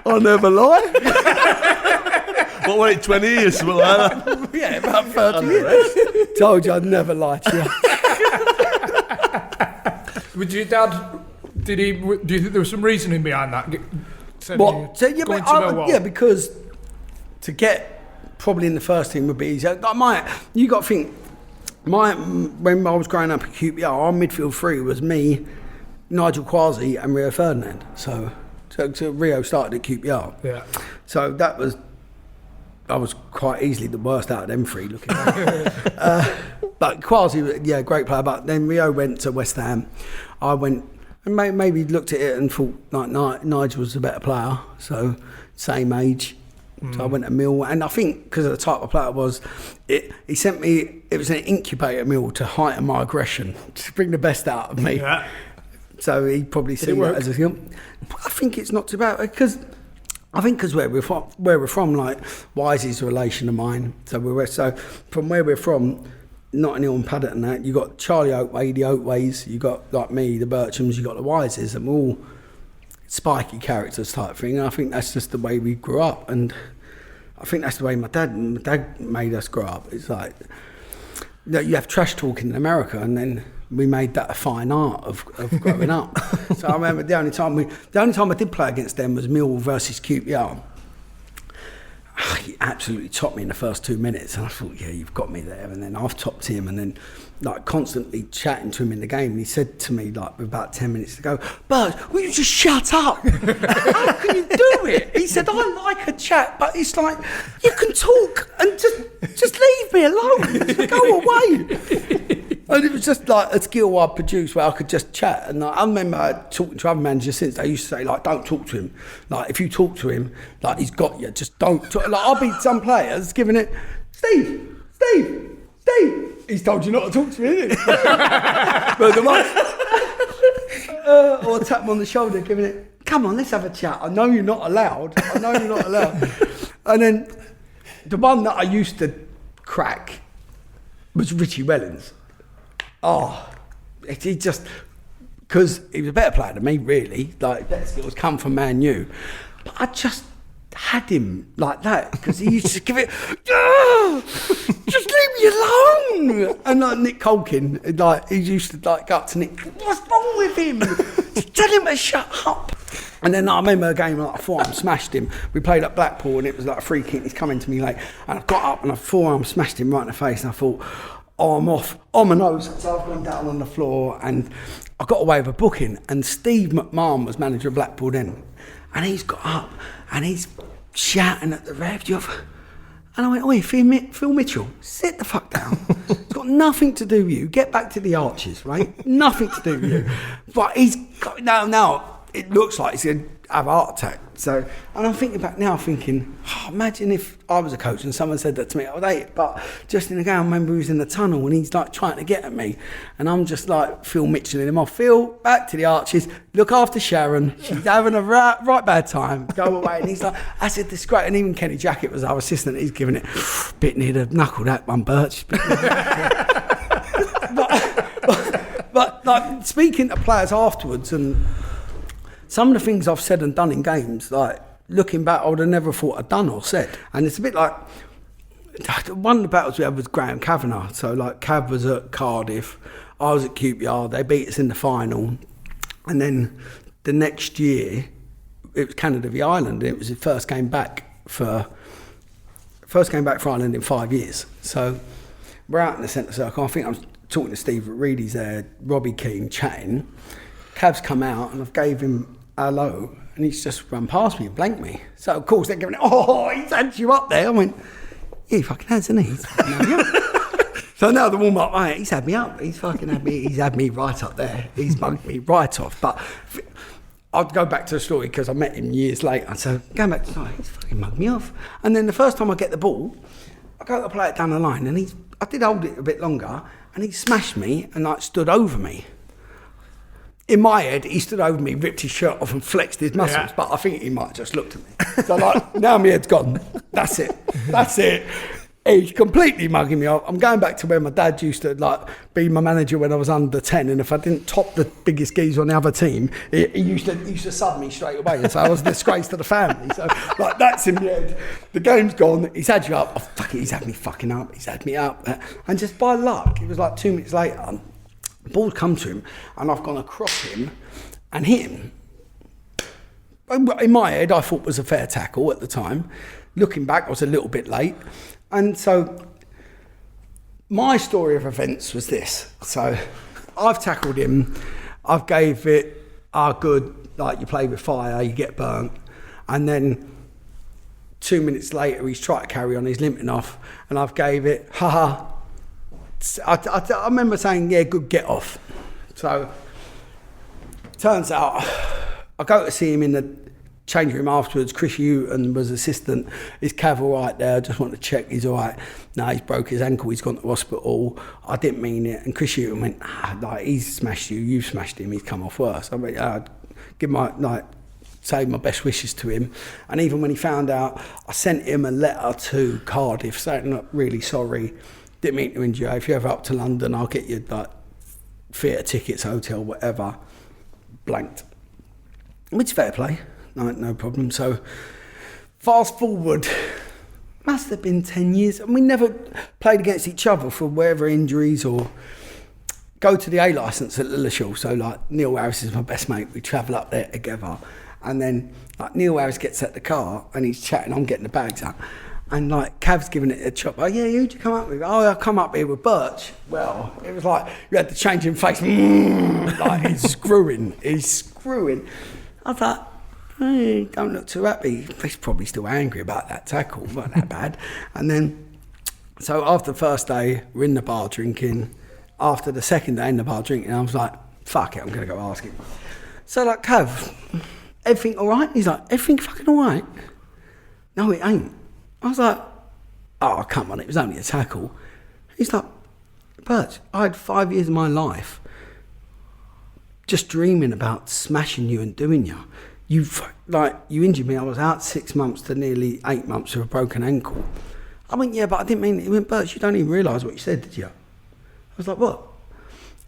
I'll never lie. What, wait, 20 years? Something like that? Yeah, about 30 years. Told you I'd never lie to you. Would your dad, do you think there was some reasoning behind that? What? So, yeah, because to get probably in the first team would be easier. You got to think, when I was growing up at QPR, our midfield 3 was me, Nigel Quasi and Rio Ferdinand. So Rio started at QPR. Yeah. So I was quite easily the worst out of them 3 looking but Quasi, yeah, great player. But then Rio went to West Ham. I went and maybe looked at it and thought like Nigel was a better player, so same age. So I went to Millwall, and I think because of the type of player it was, he sent me, it was an incubator Mill to heighten my aggression, to bring the best out of me. Yeah. So he probably seen that as a thing. I think it's not too bad, because where we're from, like Wisey's a relation of mine. So from where we're from, Notting Hill and Paddington, that you got Charlie Oakway, the Oakways, you got like me, the Birchams, you got the Wiseys, and we're all spiky characters type thing. And I think that's just the way we grew up, and I think that's the way my dad made us grow up. It's like, you have trash talking in America, and then we made that a fine art of growing up. So I remember the only time I did play against them was Millwall versus QPR. He absolutely topped me in the first 2 minutes, and I thought, yeah, you've got me there. And then I've topped him, and then like constantly chatting to him in the game. And he said to me, like, with about 10 minutes to go, "Bert, will you just shut up? How can you do it?" He said, "I like a chat, but it's like you can talk and just leave me alone. Just go away." And it was just like a skill I produced where I could just chat. And like, I remember talking to other managers since they used to say, like, don't talk to him. Like, if you talk to him, like, he's got you. Just don't talk. Like, I'll beat some players giving it, Steve. He's told you not to talk to me, isn't he? But the one, or tap him on the shoulder, giving it, come on, let's have a chat. I know you're not allowed. And then the one that I used to crack was Richie Wellens. Oh, he just, because he was a better player than me, really. Like, better skills come from Man U. But I just had him like that because he used to give it, just leave me alone. And like Nick Colkin, like, he used to like go up to Nick, what's wrong with him? Just tell him to shut up. And then I remember a game like I forearm smashed him. We played at Blackpool and it was like a free kick. He's coming to me late, and I got up and I forearm smashed him right in the face. And I thought, oh, I'm off on my nose. So I've gone down on the floor and I got away with a booking. And Steve McMahon was manager of Blackpool then. And he's got up and he's shouting at the ref. And I went, oi, Phil Mitchell, sit the fuck down. It's got nothing to do with you. Get back to the Arches, right? Nothing to do with you. But he's got, now it looks like he's going to have a heart attack. So, and I'm thinking back now, thinking, oh, imagine if I was a coach and someone said that to me, I would hate it. But just in the game, I remember he was in the tunnel and he's like trying to get at me. And I'm just like Phil Mitchelling him off. Phil, back to the Arches, look after Sharon. She's having a right bad time. Go away. And he's like, I said, this is great. And even Kenny Jackett was our assistant. He's giving it, bit near the knuckle, that one, Birch. but like speaking to players afterwards and some of the things I've said and done in games, like looking back, I would have never thought I'd done or said. And it's a bit like, one of the battles we had was Graham Kavanagh. So like Cav was at Cardiff, I was at QPR, they beat us in the final. And then the next year, it was Canada v Ireland. It was the first game back for Ireland in 5 years. So we're out in the centre circle. I think I'm talking to Steve Reedy's there, Robbie Keane, chatting. Cav's come out and I've gave him hello and he's just run past me and blanked me. So of course they're giving it, oh, he's had you up there. I went, yeah, he fucking has, hasn't he? He's had me up. So now the warm up, mate, he's had me up. He's had me right up there. He's mugged me right off. But I'll go back to the story because I met him years later. So going back to the story, he's fucking mugged me off. And then the first time I get the ball, I go to play it down the line and I did hold it a bit longer and he smashed me and like stood over me. In my head, he stood over me, ripped his shirt off and flexed his muscles, but I think he might have just looked at me. So like, now my head's gone. That's it. He's completely mugging me off. I'm going back to where my dad used to like be my manager when I was under 10, and if I didn't top the biggest geezer on the other team, he used to sub me straight away, and so I was a disgrace to the family. So like that's in the head. The game's gone. He's had you up. Oh, fuck it. He's had me fucking up. He's had me up. And just by luck, it was like 2 minutes later. The ball's come to him, and I've gone across him and hit him. In my head, I thought it was a fair tackle at the time. Looking back, I was a little bit late. And so my story of events was this. So I've tackled him. I've gave it, good, like you play with fire, you get burnt. And then 2 minutes later, he's tried to carry on, he's limping off. And I've gave it, haha. I remember saying, yeah, good, get off. So, turns out, I go to see him in the change room afterwards. Chris Hewton was assistant. Is Cav all right there? I just want to check he's all right. No, he's broke his ankle. He's gone to hospital. I didn't mean it. And Chris Hewton went, like, he's smashed you. You've smashed him. He's come off worse. I mean, give say my best wishes to him. And even when he found out, I sent him a letter to Cardiff saying, look, really sorry. Didn't mean to injure you. If you're ever up to London, I'll get you like theatre tickets, hotel, whatever. Blanked. Which fair play, no problem. So fast forward, must have been 10 years, and we never played against each other for wherever injuries or go to the A licence at Lilleshall. So like Neil Harris is my best mate. We travel up there together, and then like Neil Harris gets at the car and he's chatting. I'm getting the bags out, and like Cav's giving it a chop. Oh yeah, who'd you come up with? Oh, I come up here with Birch. Well, it was like you had the change in face. Like he's screwing. I thought, hey, don't look too happy. He's probably still angry about that tackle. Wasn't that bad? And then, so after the first day, we're in the bar drinking. After the second day in the bar drinking, I was like, fuck it, I'm going to go ask him. So like, Cav, everything all right? He's like, everything fucking all right? No, it ain't. I was like, oh, come on, it was only a tackle. He's like, Birch, I had 5 years of my life just dreaming about smashing you and doing you. You injured me. I was out 6 months to nearly 8 months with a broken ankle. I went, yeah, but I didn't mean it. He went, Birch, you don't even realise what you said, did you? I was like, what?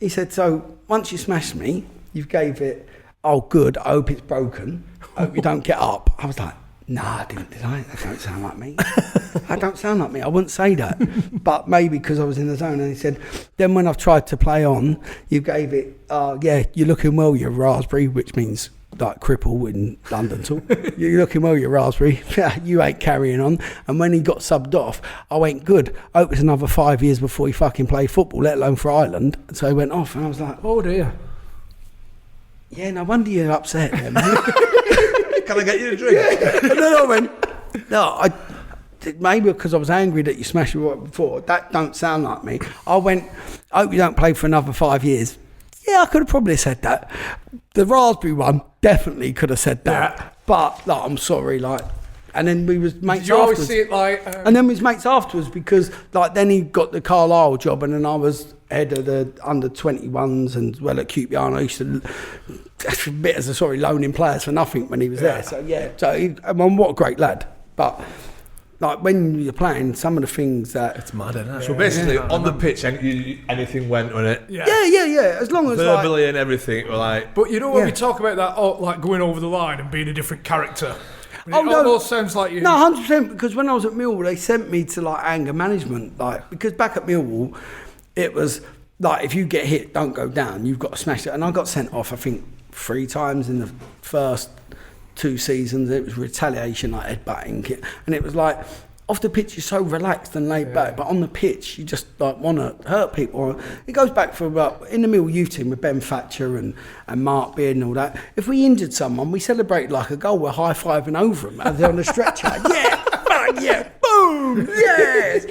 He said, so once you smashed me, you gave it, oh, good, I hope it's broken. I hope you don't get up. I was like, nah, I didn't, did I? That don't sound like me. That don't sound like me. I wouldn't say that. But maybe because I was in the zone. And he said, then when I've tried to play on, you gave it, yeah, you're looking well, you're raspberry, which means like cripple in London talk. You're looking well, you're raspberry. You ain't carrying on. And when he got subbed off, I went, good. I hope it's another 5 years before he fucking play football, let alone for Ireland. And so he went off, and I was like, oh dear. Yeah, no wonder you're upset then. Can I get you a drink? Yeah. And then I went, no, maybe because I was angry that you smashed me right before. That don't sound like me. I went, I hope you don't play for another 5 years. Yeah, I could have probably said that. The raspberry one definitely could have said that. Yeah. But like, I'm sorry, like. And then we was mates. Did you always see it like? And then we was mates afterwards because like then he got the Carlisle job, and then I was head of the under 21s and well at QPR. I used to a bit as a loaning players for nothing when he was there. So yeah, what a great lad. But like when you're playing, some of the things that it's mad, isn't it? So basically, on the pitch, anything went on it. Yeah. As long as verbally and everything, were like. But you know when we talk about that, like going over the line and being a different character. It almost sounds like you. No, 100%. Because when I was at Millwall, they sent me to like anger management, like because back at Millwall, it was like if you get hit, don't go down. You've got to smash it. And I got sent off, I think, 3 times in the first 2 seasons. It was retaliation, like headbutting, and it was like off the pitch you're so relaxed and laid back, but on the pitch you just like want to hurt people. It goes back for about in the Mill youth team with Ben Thatcher and Marc Bircham and all that. If we injured someone, we celebrated like a goal. We're high-fiving over them as they're on the stretcher. Yeah, bang, yeah, boom, yes.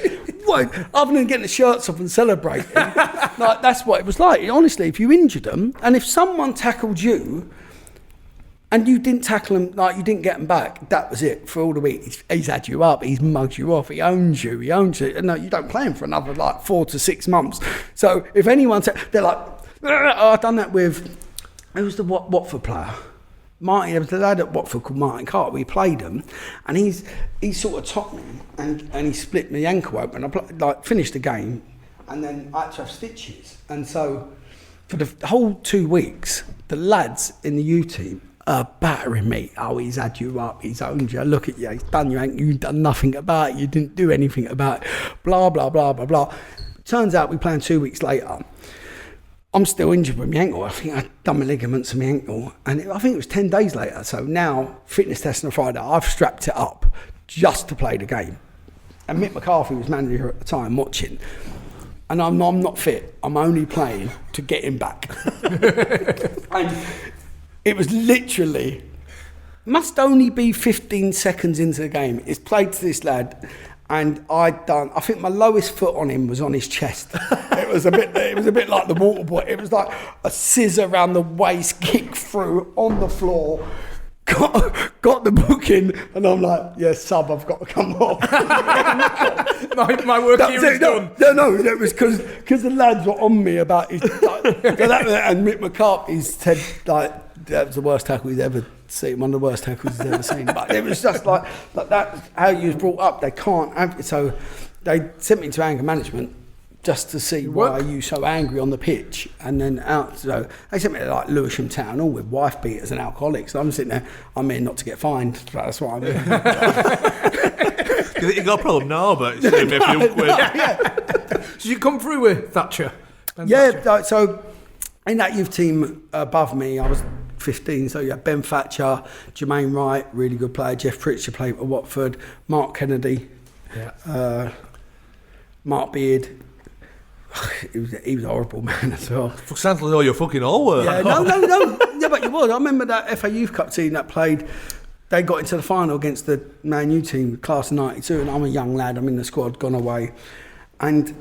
Other than getting the shirts off and celebrating, like that's what it was like. Honestly, if you injured them, and if someone tackled you, and you didn't tackle him, like you didn't get him back, that was it for all the week. He's had you up, he's mugged you off, he owns you. And no, you don't play him for another like 4 to 6 months. So if anyone, they're like, oh, I've done that with, who's the Watford player? Martin, there was a lad at Watford called Martin Carter. We played him, and he sort of topped me, and he split my ankle open. I finished the game, and then I had to have stitches. And so for the whole 2 weeks, the lads in the U team battering me. Oh, he's had you up, he's owned you, look at you, he's done you, you've done nothing about it, you didn't do anything about it, blah, blah, blah, blah, blah. Turns out we playing 2 weeks later. I'm still injured with my ankle. I think I'd done my ligaments in my ankle, and I think it was 10 days later. So now, fitness test on a Friday, I've strapped it up just to play the game. And Mick McCarthy was manager at the time watching. And I'm not fit. I'm only playing to get him back. And it was literally, must only be 15 seconds into the game. It's played to this lad, and I think my lowest foot on him was on his chest. It was a bit like the water boy. It was like a scissor around the waist, kick through on the floor. Got the booking, and I'm like, yeah, sub, I've got to come off. my work here is done. No, it was because the lads were on me about his, and Mick McCarthy said like that was the worst tackle he's ever seen, one of the worst tackles he's ever seen. But it was just like that's how you was brought up. They can't have it, so they sent me to anger management just to see why are you so angry on the pitch, and then out. So they sent me to like Lewisham Town Hall with wife beaters and alcoholics. So I'm sitting there, I'm here not to get fined. That's what I'm here. You think you got a problem? No, but it's a few quid. So you come through with Thatcher? So in that youth team above me, I was 15, so you had Ben Thatcher, Jermaine Wright, really good player, Jeff Pritchard played for Watford, Mark Kennedy, Mark Beard. He was a horrible man as well. Sounds like all your fucking all were. Yeah, no. Yeah, but you was. I remember that FA Youth Cup team that played. They got into the final against the Man U team, class of '92, and I'm a young lad. I'm in the squad, gone away, and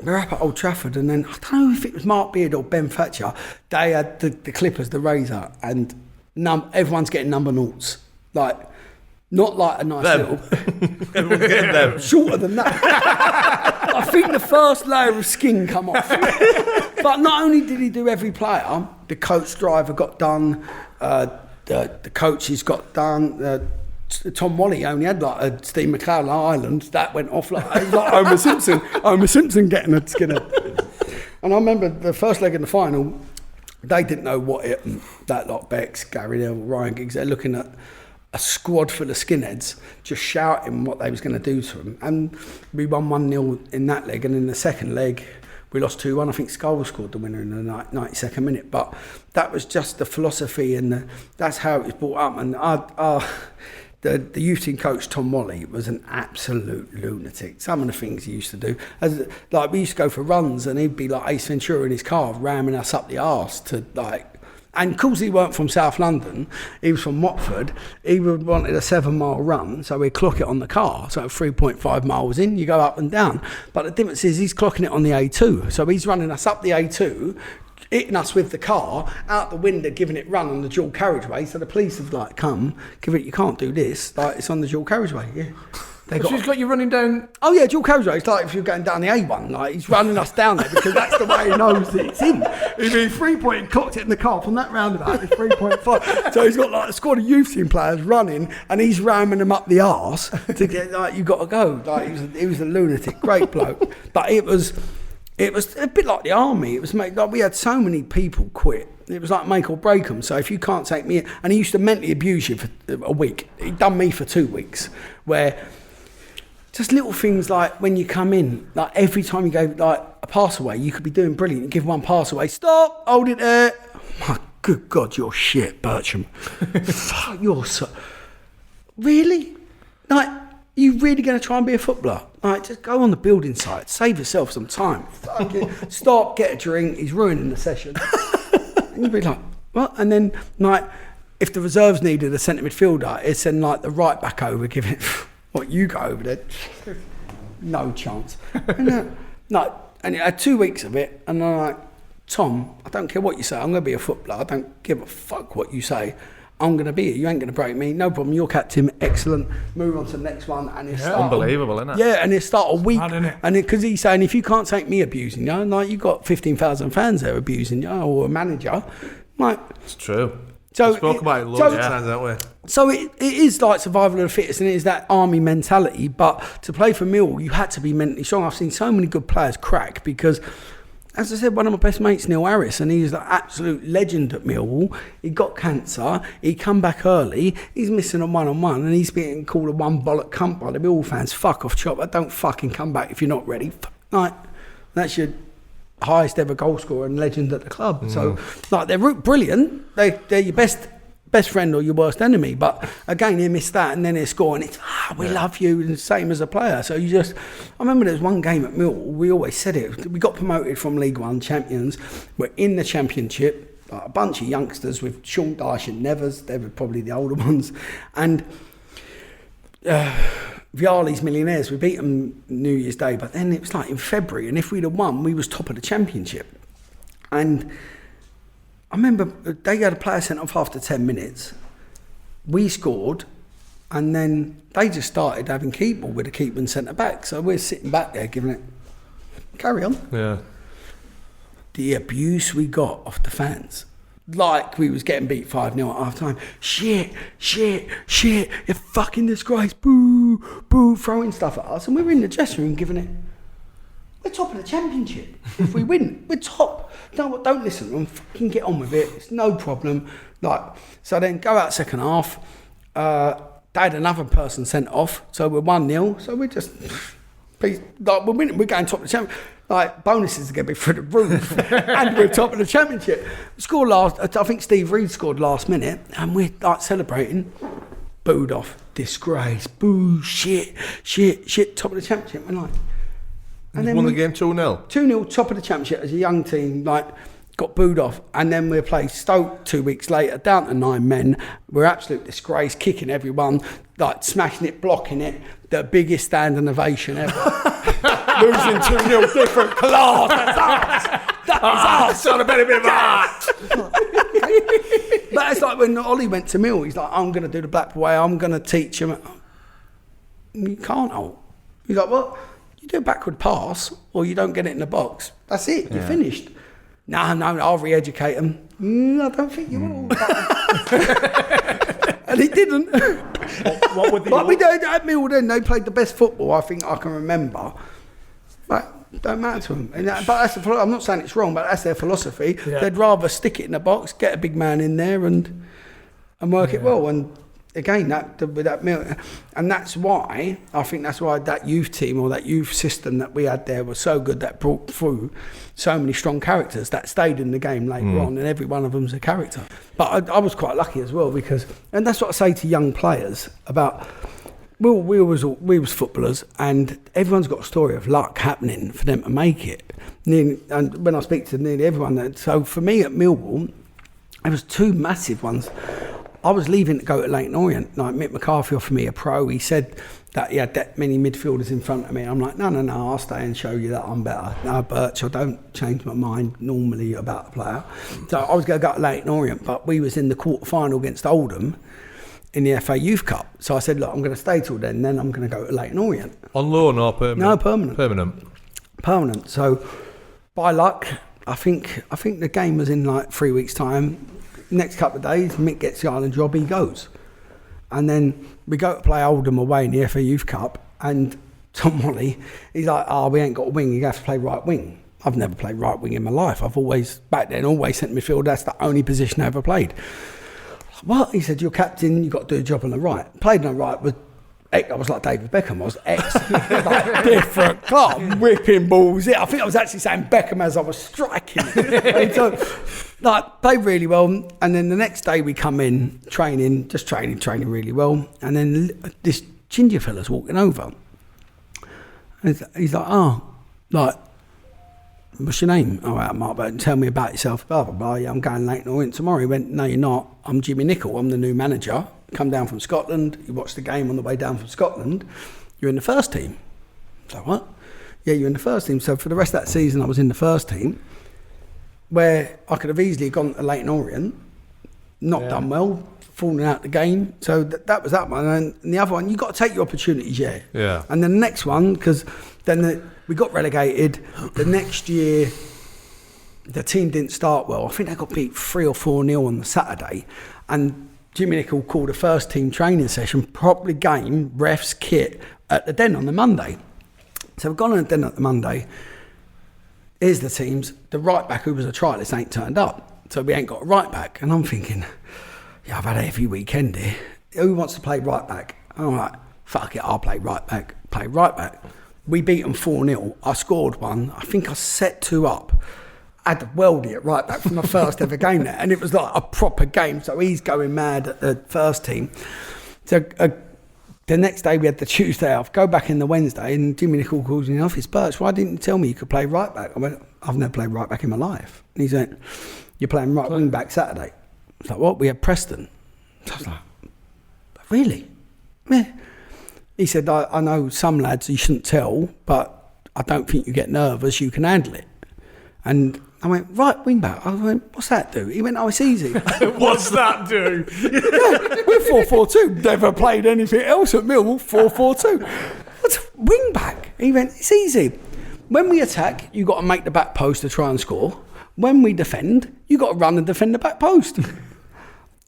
we're up at Old Trafford, and then I don't know if it was Mark Beard or Ben Thatcher. They had the Clippers, the Razor, and everyone's getting number noughts, like. Not like a nice little... Everyone's getting them. Shorter than that. I think the first layer of skin come off. But not only did he do every player, the coach driver got done, the coaches got done, Tom Wally only had like a Steve McClellan Island, that went off like Homer Simpson. Homer Simpson getting a skinner. And I remember the first leg in the final, they didn't know what it, that lot, Becks, Gary Neville, Ryan Giggs, they're looking at a squad full of skinheads just shouting what they was going to do to them. And we won 1-0 in that leg, and in the second leg we lost 2-1. I think Scholes scored the winner in the 92nd minute. But that was just the philosophy, and that's how it was brought up. And the youth team coach, Tom Wally, was an absolute lunatic. Some of the things he used to do, like we used to go for runs and he'd be like Ace Ventura in his car ramming us up the arse to like. And because he weren't from South London, he was from Watford, he wanted a 7-mile run, so he'd clock it on the car. So 3.5 miles in, you go up and down. But the difference is he's clocking it on the A2. So he's running us up the A2, hitting us with the car, out the window, giving it run on the dual carriageway. So the police have like, come, give it, you can't do this. Like, it's on the dual carriageway, yeah. He's got you running down... Oh yeah, dual carriageway. It's like if you're going down the A1, like he's running us down there because that's the way he knows that it's in. He's been 3-point, clocked it in the car from that roundabout, it's 3.5. So he's got like a squad of youth team players running and he's ramming them up the arse to get, like, you got to go. Like he was a lunatic, great bloke. But it was a bit like the army. It was like we had so many people quit. It was like make or break them. So if you can't take me... And he used to mentally abuse you for a week. He'd done me for 2 weeks where... Just little things like when you come in, like every time you go like a pass away, you could be doing brilliant. You give one pass away, stop, hold it there. My good God, you're shit, Bircham. Fuck, you're so... Really? Like, you really going to try and be a footballer? Like, just go on the building site, save yourself some time. Fuck it. Stop, get a drink, he's ruining the session. And you'd be like, what? And then, like, if the reserves needed a centre midfielder, it's then like the right back over, giving it... What, you go over there? No chance. And, and it had 2 weeks of it, and I'm like, Tom, I don't care what you say, I'm going to be a footballer, I don't give a fuck what you say, I'm going to be here, you ain't going to break me, no problem, you're captain, excellent, move on to the next one, and it's unbelievable, isn't it? Yeah, and it start a week, mad, and because he's saying, if you can't take me abusing you, like you've got 15,000 fans there abusing you, or a manager, like... It's true. So we spoke about it loads of times, haven't we? So it is like survival of the fittest, and it is that army mentality. But to play for Millwall, you had to be mentally strong. I've seen so many good players crack because, as I said, one of my best mates, Neil Harris, and he's the absolute legend at Millwall. He got cancer. He come back early. He's missing a one-on-one, and he's being called a one bollock cunt by the Millwall fans. Fuck off, chopper. Don't fucking come back if you're not ready. Like, that's your highest ever goal scorer and legend at the club. So, like, they're brilliant. They're your best friend or your worst enemy. But again, he missed that, and then they score, and it's we love you, and the same as a player. So you just, I remember there was one game at Millwall. We always said it. We got promoted from League One champions. We're in the Championship. Like, a bunch of youngsters with Sean Dyche and Nevers. They were probably the older ones, and. Viali's Millionaires, we beat them New Year's Day, but then it was like in February, and if we'd have won, we was top of the Championship. And I remember they had a player sent off after 10 minutes. We scored, and then they just started having keep ball with the keeper and centre back. So we're sitting back there giving it, carry on. Yeah. The abuse we got off the fans. Like we was getting beat 5-0 at half time. Shit, you fucking disgrace, boo, boo, throwing stuff at us. And we were in the dressing room giving it, we're top of the Championship. If we win, we're top. No, don't listen to them, fucking get on with it. It's no problem. Like, so then go out second half. They had another person sent off, so we're 1-0. So we just Like, we're winning, we're going top of the championship. Like, bonuses are going to be through the roof. And we're top of the championship. I think Steve Reed scored last minute, and we're like celebrating. Booed off. Disgrace. Boo. Shit. Top of the championship. We're like... And then won the game 2-0? 2-0, top of the championship as a young team, like... Got booed off, and then we play Stoke 2 weeks later, down to 9 men. We're absolute disgrace, kicking everyone, like smashing it, blocking it. The biggest standing ovation ever. Losing 2-0, different class. That's us. Son of a bit of art. But it's like when Ollie went to Mill, he's like, I'm going to do the Blackpool way, I'm going to teach him. You can't, He's like, well, you do a backward pass, or you don't get it in the box. That's it, you're finished. No, I'll re-educate them. I don't think you will. And he didn't. What would but we don't, at Mill then, they played the best football I think I can remember. But don't matter to them. But that's I'm not saying it's wrong, but that's their philosophy. Yeah. They'd rather stick it in the box, get a big man in there and work it well. And again, with that Mill, and that's why I think that youth team or that youth system that we had there was so good, that brought through so many strong characters that stayed in the game later on, and every one of them's a character. But I was quite lucky as well, because, and that's what I say to young players about. We was footballers, and everyone's got a story of luck happening for them to make it. And when I speak to nearly everyone, so for me at Millwall, there was 2 massive ones. I was leaving to go to Leyton Orient. Like, Mick McCarthy offered me a pro. He said that he had that many midfielders in front of me. I'm like, no, I'll stay and show you that I'm better. No, Birch, I don't change my mind normally about a player. So I was going to go to Leyton Orient, but we was in the quarter-final against Oldham in the FA Youth Cup. So I said, look, I'm going to stay till then I'm going to go to Leyton Orient. On loan or permanent? No, permanent. Permanent. So by luck, I think the game was in like 3 weeks' time. Next couple of days, Mick gets the Ireland job, he goes. And then we go to play Oldham away in the FA Youth Cup, and Tom Wally, he's like, we ain't got a wing, you have to play right wing. I've never played right wing in my life. I've always, back then, centre midfield. That's the only position I ever played. What? He said, you're captain, you've got to do a job on the right. Played on the right with, I was like David Beckham. I was like different club, whipping balls. Yeah, I think I was actually saying Beckham as I was striking. And so, like, played really well. And then the next day we come in, training really well. And then this ginger fella's walking over. And he's like, what's your name? All right, Marc Bircham, tell me about yourself. Blah, blah, blah. Yeah, I'm going Leyton Orient tomorrow. He went, no, you're not. I'm Jimmy Nicholl. I'm the new manager. Come down from Scotland. You watched the game on the way down from Scotland. You're in the first team. So what? Yeah, you're in the first team. So for the rest of that season, I was in the first team, where I could have easily gone to Leyton Orient, not done well, falling out the game. So that was that one. And the other one, you got to take your opportunities, yeah. And then the next one, because then we got relegated. The next year, the team didn't start well. I think they got beat 3 or 4-0 on the Saturday, and Jimmy Nicholl called a first team training session, properly game, refs, kit, at the Den on the Monday. So we've gone on the Den at the Monday. Here's the teams. The right back, who was a trialist, ain't turned up. So we ain't got a right back. And I'm thinking, yeah, I've had a heavy weekend here. Who wants to play right back? And I'm like, fuck it, I'll play right back. We beat them 4-0. I scored one. I think I set 2 up. I had Weldy at right back for my first ever game there, and it was like a proper game. So he's going mad at the first team. So the next day we had the Tuesday off. Go back in the Wednesday, and Jimmy Nicholl calls me in the office. Birch, why didn't you tell me you could play right back? I went, I've never played right back in my life. And he went, you're playing right wing back Saturday. I was like, what? We had Preston. So I was like, really? Yeah. He said, I know some lads you shouldn't tell, but I don't think you get nervous. You can handle it. And I went, right wing back. I went, what's that do? He went, oh, it's easy. What's that do? Yeah, we're 4-4-2. Never played anything else at Millwall. 4-4-2. What's wing back? He went, it's easy. When we attack, you got to make the back post to try and score. When we defend, you got to run and defend the back post.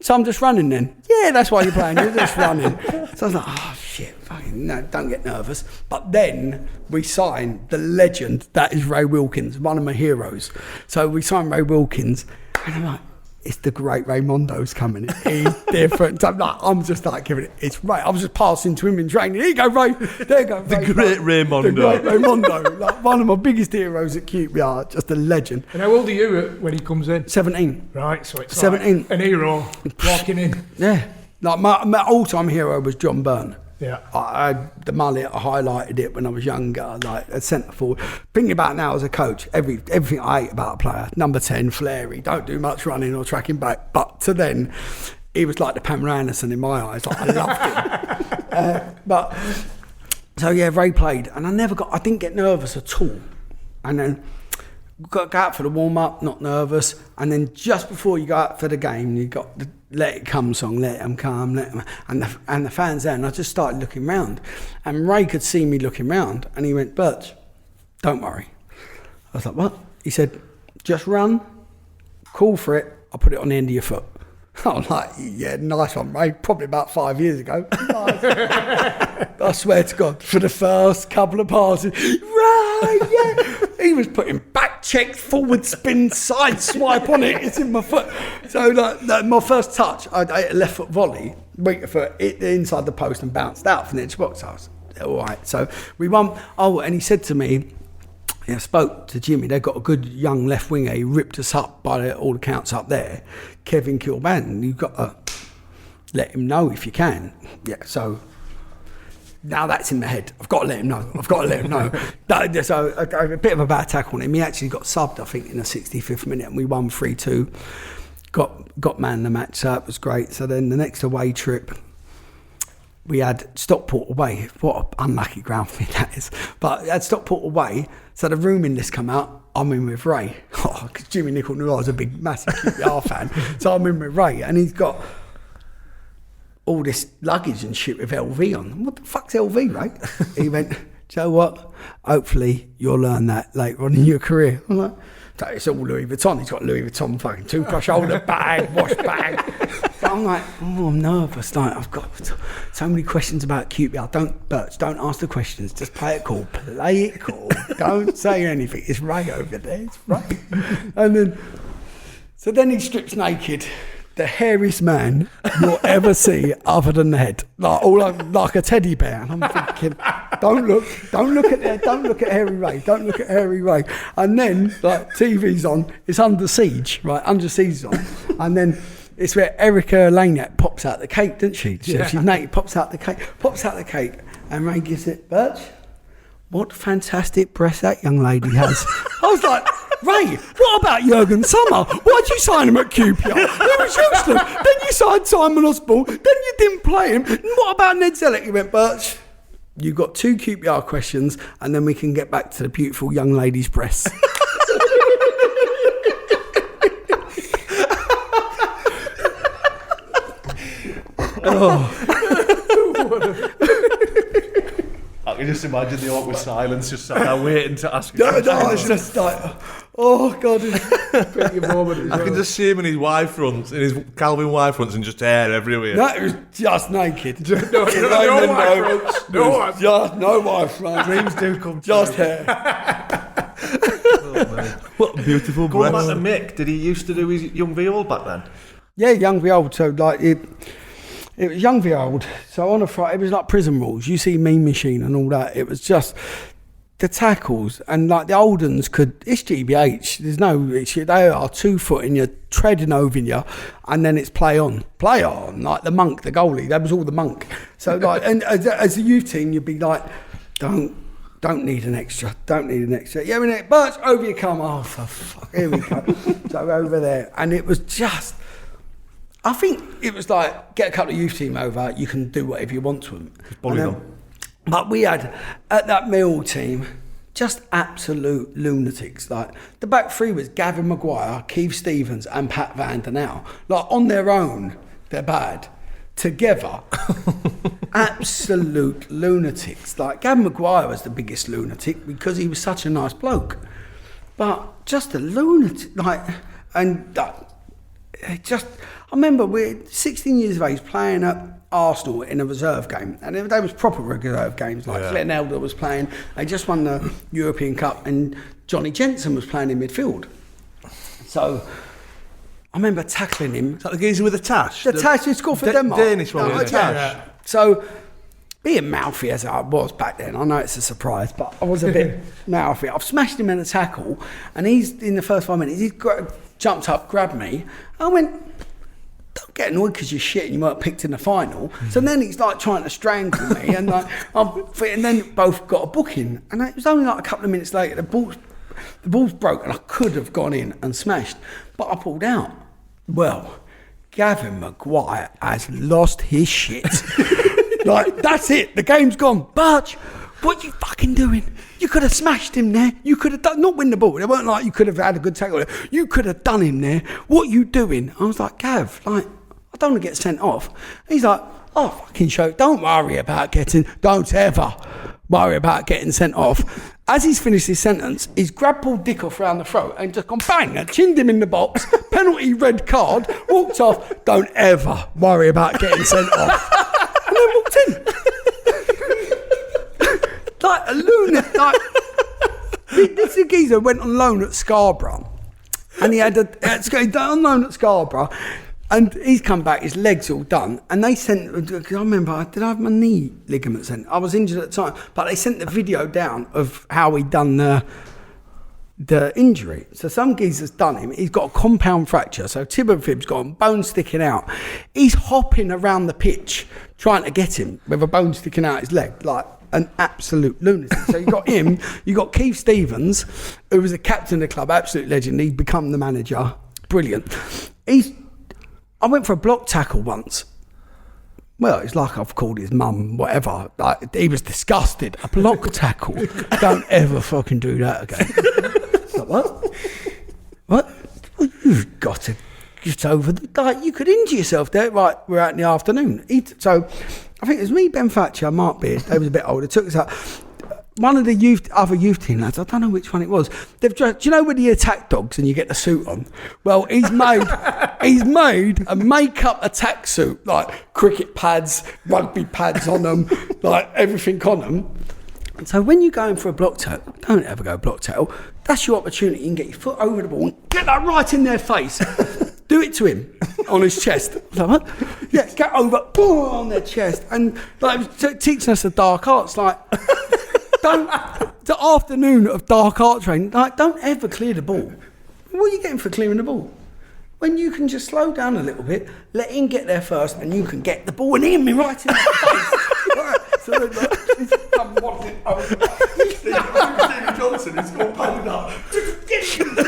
So I'm just running then. Yeah, that's why you're playing. You're just running. So I was like, oh, shit, fucking no, don't get nervous. But then we signed the legend that is Ray Wilkins, one of my heroes. So we signed Ray Wilkins, and I'm like, it's the great Raymondo's coming. He's different. I'm just like giving it. It's Ray. I was just passing to him in training. Here you go, Ray. There you go, Ray. The great Raymondo. The great Raymondo. Like one of my biggest heroes at QPR. Just a legend. And how old are you when he comes in? 17. Right, so it's 17. Like an hero walking in. Yeah. Like my all-time hero was John Byrne. Yeah. I had the mullet. I highlighted it when I was younger, like a centre forward. Thinking about now as a coach, everything I hate about a player. Number 10, flary, don't do much running or tracking back. But to then, he was like the Pamela Anderson in my eyes. Like, I loved him. So yeah, Ray played, and I didn't get nervous at all. And then got to go out for the warm up, not nervous. And then just before you go out for the game, you got the Let It Come song, Let Them Come, Let Them, and the fans there. And I just started looking round, and Ray could see me looking round, and he went, Birch, don't worry. I was like, what? He said, just run, call for it, I'll put it on the end of your foot. I'm like, yeah, nice one, Ray. Probably about 5 years ago. Nice. I swear to God, for the first couple of passes, Ray, yeah. He was putting back check, forward spin, side swipe on it. It's in my foot. So like my first touch, I hit a left foot volley, weaker foot, hit inside the post and bounced out from the edge box. I was all right. So we won. Oh, and he said to me, I spoke to Jimmy, they've got a good young left winger. He ripped us up by all accounts up there, Kevin Kilban. You've got to let him know if you can. Yeah, so now that's in my head. I've got to let him know. So a bit of a bad tackle on him. He actually got subbed, I think, in the 65th minute, and we won 3-2. Got man of the match, so it was great. So then the next away trip, we had Stockport away. What an unlucky ground for me that is. But had Stockport away, so the rooming list come out. I'm in with Ray. Because Jimmy Nichol knew I was a big, massive QPR fan. So I'm in with Ray, and he's got all this luggage and shit with LV on. What the fuck's LV, Ray? He went, do you know what? Hopefully you'll learn that later on in your career. I'm like, it's all Louis Vuitton. He's got Louis Vuitton fucking toothbrush holder, bag, wash bag. But I'm like, I'm nervous. Like, I've got so many questions about QPR. Don't ask the questions. Just play it cool. Play it cool. Don't say anything. It's Ray over there. It's Ray. And then he strips naked. The hairiest man you'll ever see other than the head. Like a teddy bear. And I'm thinking, don't look at Hairy Ray. Don't look at Hairy Ray. And then, like, TV's on, it's Under Siege, right? Under Siege is on. And then it's where Erica Laniak pops out the cake, doesn't she? So she's naked, pops out the cake. And Ray gives it, Birch, what fantastic breasts that young lady has. I was like, Ray, what about Jurgen Sommer? Why'd you sign him at QPR? He was useless. Then you signed Simon Osborne. Then you didn't play him. And what about Ned Zellick? He went, Birch, you've got 2 QPR questions, and then we can get back to the beautiful young lady's breasts. I can just imagine the awkward silence, just sat there waiting to ask you. No, it's just like, oh God, I can just see him in his Y fronts, in his Calvin Y fronts, and just hair everywhere. No, it was just naked. No Y fronts. No Y fronts. Dreams do come true. Just hair. What a beautiful Going breast. back to Mick, did he used to do his young v old back then? Yeah, young v old. So like it was young v old. So on a Friday, it was like prison rules. You see Mean Machine and all that. It was just the tackles, and like the old uns it's GBH. There's no issue. They are 2 foot in you, treading over you, and then it's play on. Like the Monk, the goalie. That was all the Monk. So like, and as a youth team, you'd be like, don't need an extra. Yeah, I mean, Birch, over you come. Oh, for fuck, here we go. So over there, and it was just. I think it was like, get a couple of youth team over, you can do whatever you want to them. But we had, at that Millwall team, just absolute lunatics. Like, the back three was Gavin Maguire, Keith Stevens and Pat Van Der Nau. Like, on their own, they're bad. Together, absolute lunatics. Like, Gavin Maguire was the biggest lunatic because he was such a nice bloke. But just a lunatic, like, and just... I remember we're 16 years of age playing at Arsenal in a reserve game, and they was proper reserve games, like Glenn Elder was playing. They just won the European Cup, and Johnny Jensen was playing in midfield. So I remember tackling him. Is that the geezer with the tash? The tash, he scored for Denmark. Danish one No, with the yeah. tash. So, being mouthy as I was back then, I know it's a surprise, but I was a bit mouthy. I've smashed him in a tackle, and he's, in the first 5 minutes, jumped up, grabbed me. I went, don't get annoyed because you're shit and you weren't picked in the final. So then he's like trying to strangle me, and and then both got a booking. And it was only like a couple of minutes later, the ball's broke, and I could have gone in and smashed, but I pulled out. Well, Gavin Maguire has lost his shit. Like, that's it. The game's gone. Birch, what you fucking doing? You could have smashed him there. You could have done, not win the ball. It weren't like you could have had a good tackle. You could have done him there. What you doing? I was like, Gav, like, I don't want to get sent off. He's like, oh, fucking show. Don't ever worry about getting sent off. As he's finished his sentence, he's grabbed Paul Dickoff round the throat and just gone bang and chinned him in the box. Penalty, red card, walked off. Don't ever worry about getting sent off. And then walked in. Like a lunatic. Like, this geezer went on loan at Scarborough. And he had on loan at Scarborough. And he's come back, his leg's all done. And they sent, because I remember, did I have my knee ligament sent? I was injured at the time. But they sent the video down of how he'd done the injury. So some geezer's done him. He's got a compound fracture. So tib and fib's gone, bone sticking out. He's hopping around the pitch trying to get him with a bone sticking out his leg. Like an absolute lunatic. So you got him, you got Keith Stevens, who was the captain of the club, absolute legend. He'd become the manager. Brilliant. I went for a block tackle once. Well, it's like I've called his mum, whatever. Like, he was disgusted. A block tackle. Don't ever fucking do that again. Like, what? What? Well, you've got to get over the... Like, you could injure yourself there. Right, we're out in the afternoon. So, I think it was me, Ben Thatcher, Marc Bircham. They was a bit older. Took us out. One of the other youth team lads, I don't know which one it was. Do you know with the attack dogs and you get the suit on? Well, he's made a make-up attack suit, like cricket pads, rugby pads on them, like everything on them. And so when you're going for a block tackle, don't ever go block tackle. That's your opportunity. You can get your foot over the ball and get that right in their face. Do it to him on his chest. Like, what? Yeah, get over, boom, on their chest. And like teaching us the dark arts, like... The afternoon of dark art training, like, don't ever clear the ball. What are you getting for clearing the ball? When you can just slow down a little bit, let him get there first, and you can get the ball and hit me right in the face. Right. So then, like, he's come waddling over. Stephen Johnson is all pulled up. Just get him in the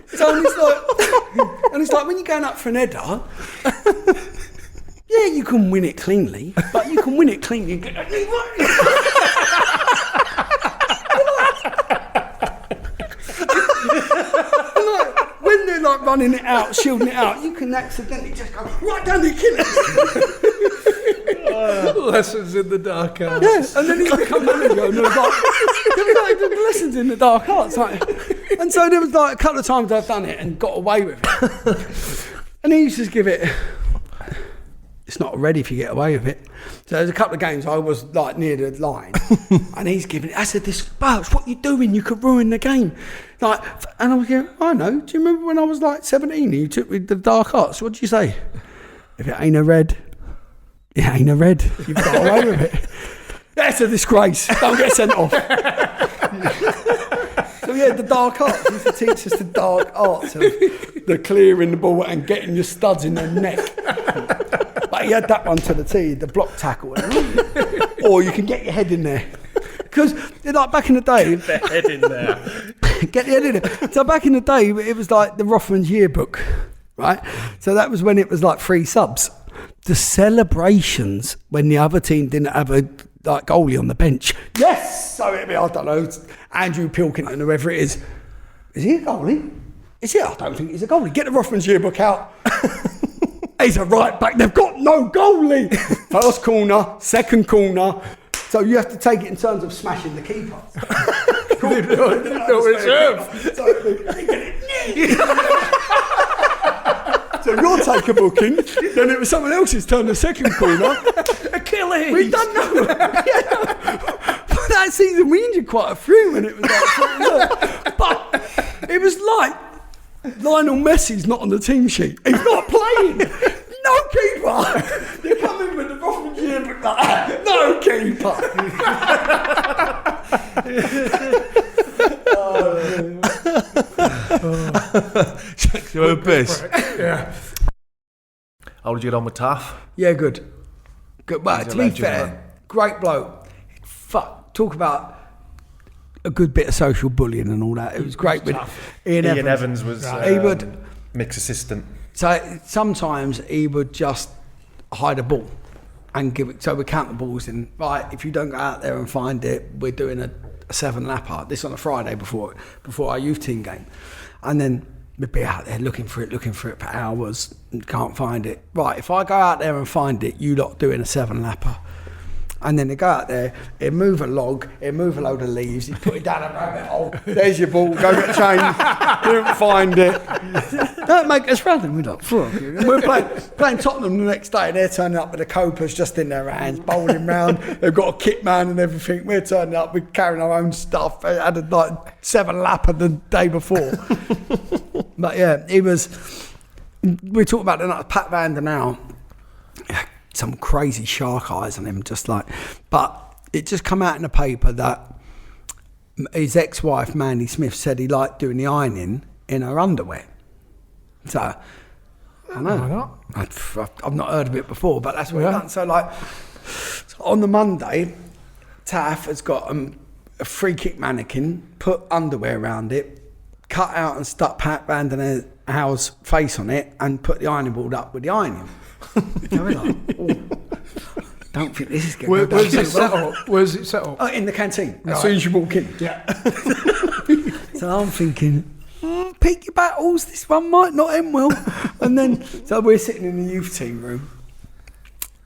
face. So it's like when you're going up for an header. Yeah, you can win it cleanly, but you can win it cleanly and get like, when they're like running it out, shielding it out, you can accidentally just go right down the Achilles. Lessons in the dark arts. Yeah, and then he's become manager, and there was like lessons in the dark arts. Like, and so there was like a couple of times I've done it and got away with it. And he used to just give it... It's not ready if you get away with it. So there's a couple of games I was like near the line, and he's giving it. I said, "This Birch, what you doing? You could ruin the game." Like, and I was going, "I know. Do you remember when I was like 17 and you took me to the dark arts? What'd you say? If it ain't a red, it ain't a red. You've got away with it. That's a disgrace. Don't get sent off." So yeah, the dark arts. He used to teach us the dark arts of the clearing the ball and getting your studs in the neck. But he had that one to the tee, the block tackle. Or you can get your head in there. Because, like, back in the day... Get the head in there. Get the head in there. So back in the day, it was like the Rothmans yearbook, right? So that was when it was like 3 subs. The celebrations when the other team didn't have a like goalie on the bench. Yes! So it'd be, I don't know, Andrew Pilkington, whoever it is. Is he a goalie? Is he? I don't think he's a goalie. Get the Rothmans yearbook out. He's a right back. They've got no goalie. First corner, second corner. So you have to take it in terms of smashing the keeper. No reserve. So you'll take a booking. Then it was someone else's turn. The second corner. Achilles. We don't know. But that season we injured quite a few when it was like. But it was like. Lionel Messi's not on the team sheet. He's not playing. No keeper. They come in with the Rothman yearbook like that. No keeper. Check your own pace. Yeah. How did you get on with Taff? Yeah, good. Good. Well, He's a to be legend, fair, man. great bloke. Fuck, talk about a good bit of social bullying and all that. It was great with Ian Evans was he would Mick's assistant. so sometimes he would just hide a ball and give it. So we count the balls in. Right, if you don't go out there and find it, we're doing a 7-lapper. This on a Friday before our youth team game, and then we'd be out there looking for it for hours and can't find it. Right, if I go out there and find it, you lot doing a 7-lapper. And then they go out there, he'd move a log, he'd move a load of leaves, he'd put it down a rabbit hole. There's your ball, go get changed. Didn't find it. Don't make us run. And we're like, fuck you. And we're playing Tottenham the next day, and they're turning up with the copers just in their hands, bowling round. They've got a kit man and everything. We're turning up, we're carrying our own stuff. They had a 7-lapper the day before. But yeah, we talked about the Pat Van der Now. Some crazy shark eyes on him, but it just come out in the paper that his ex-wife Mandy Smith said he liked doing the ironing in her underwear. So I know Why not? I've not heard of it before, but that's what he done. So on the Monday, Taff has got a free kick mannequin, put underwear around it, cut out and stuck Pat Van der Now's face on it, and put the ironing board up with the ironing. Don't think this is going to go Where's down it too set well. up? Where's it set up? Oh, in the canteen, Right. as soon as you walk in. Yeah. So I'm thinking, pick your battles, this one might not end well. And then, so we're sitting in the youth team room,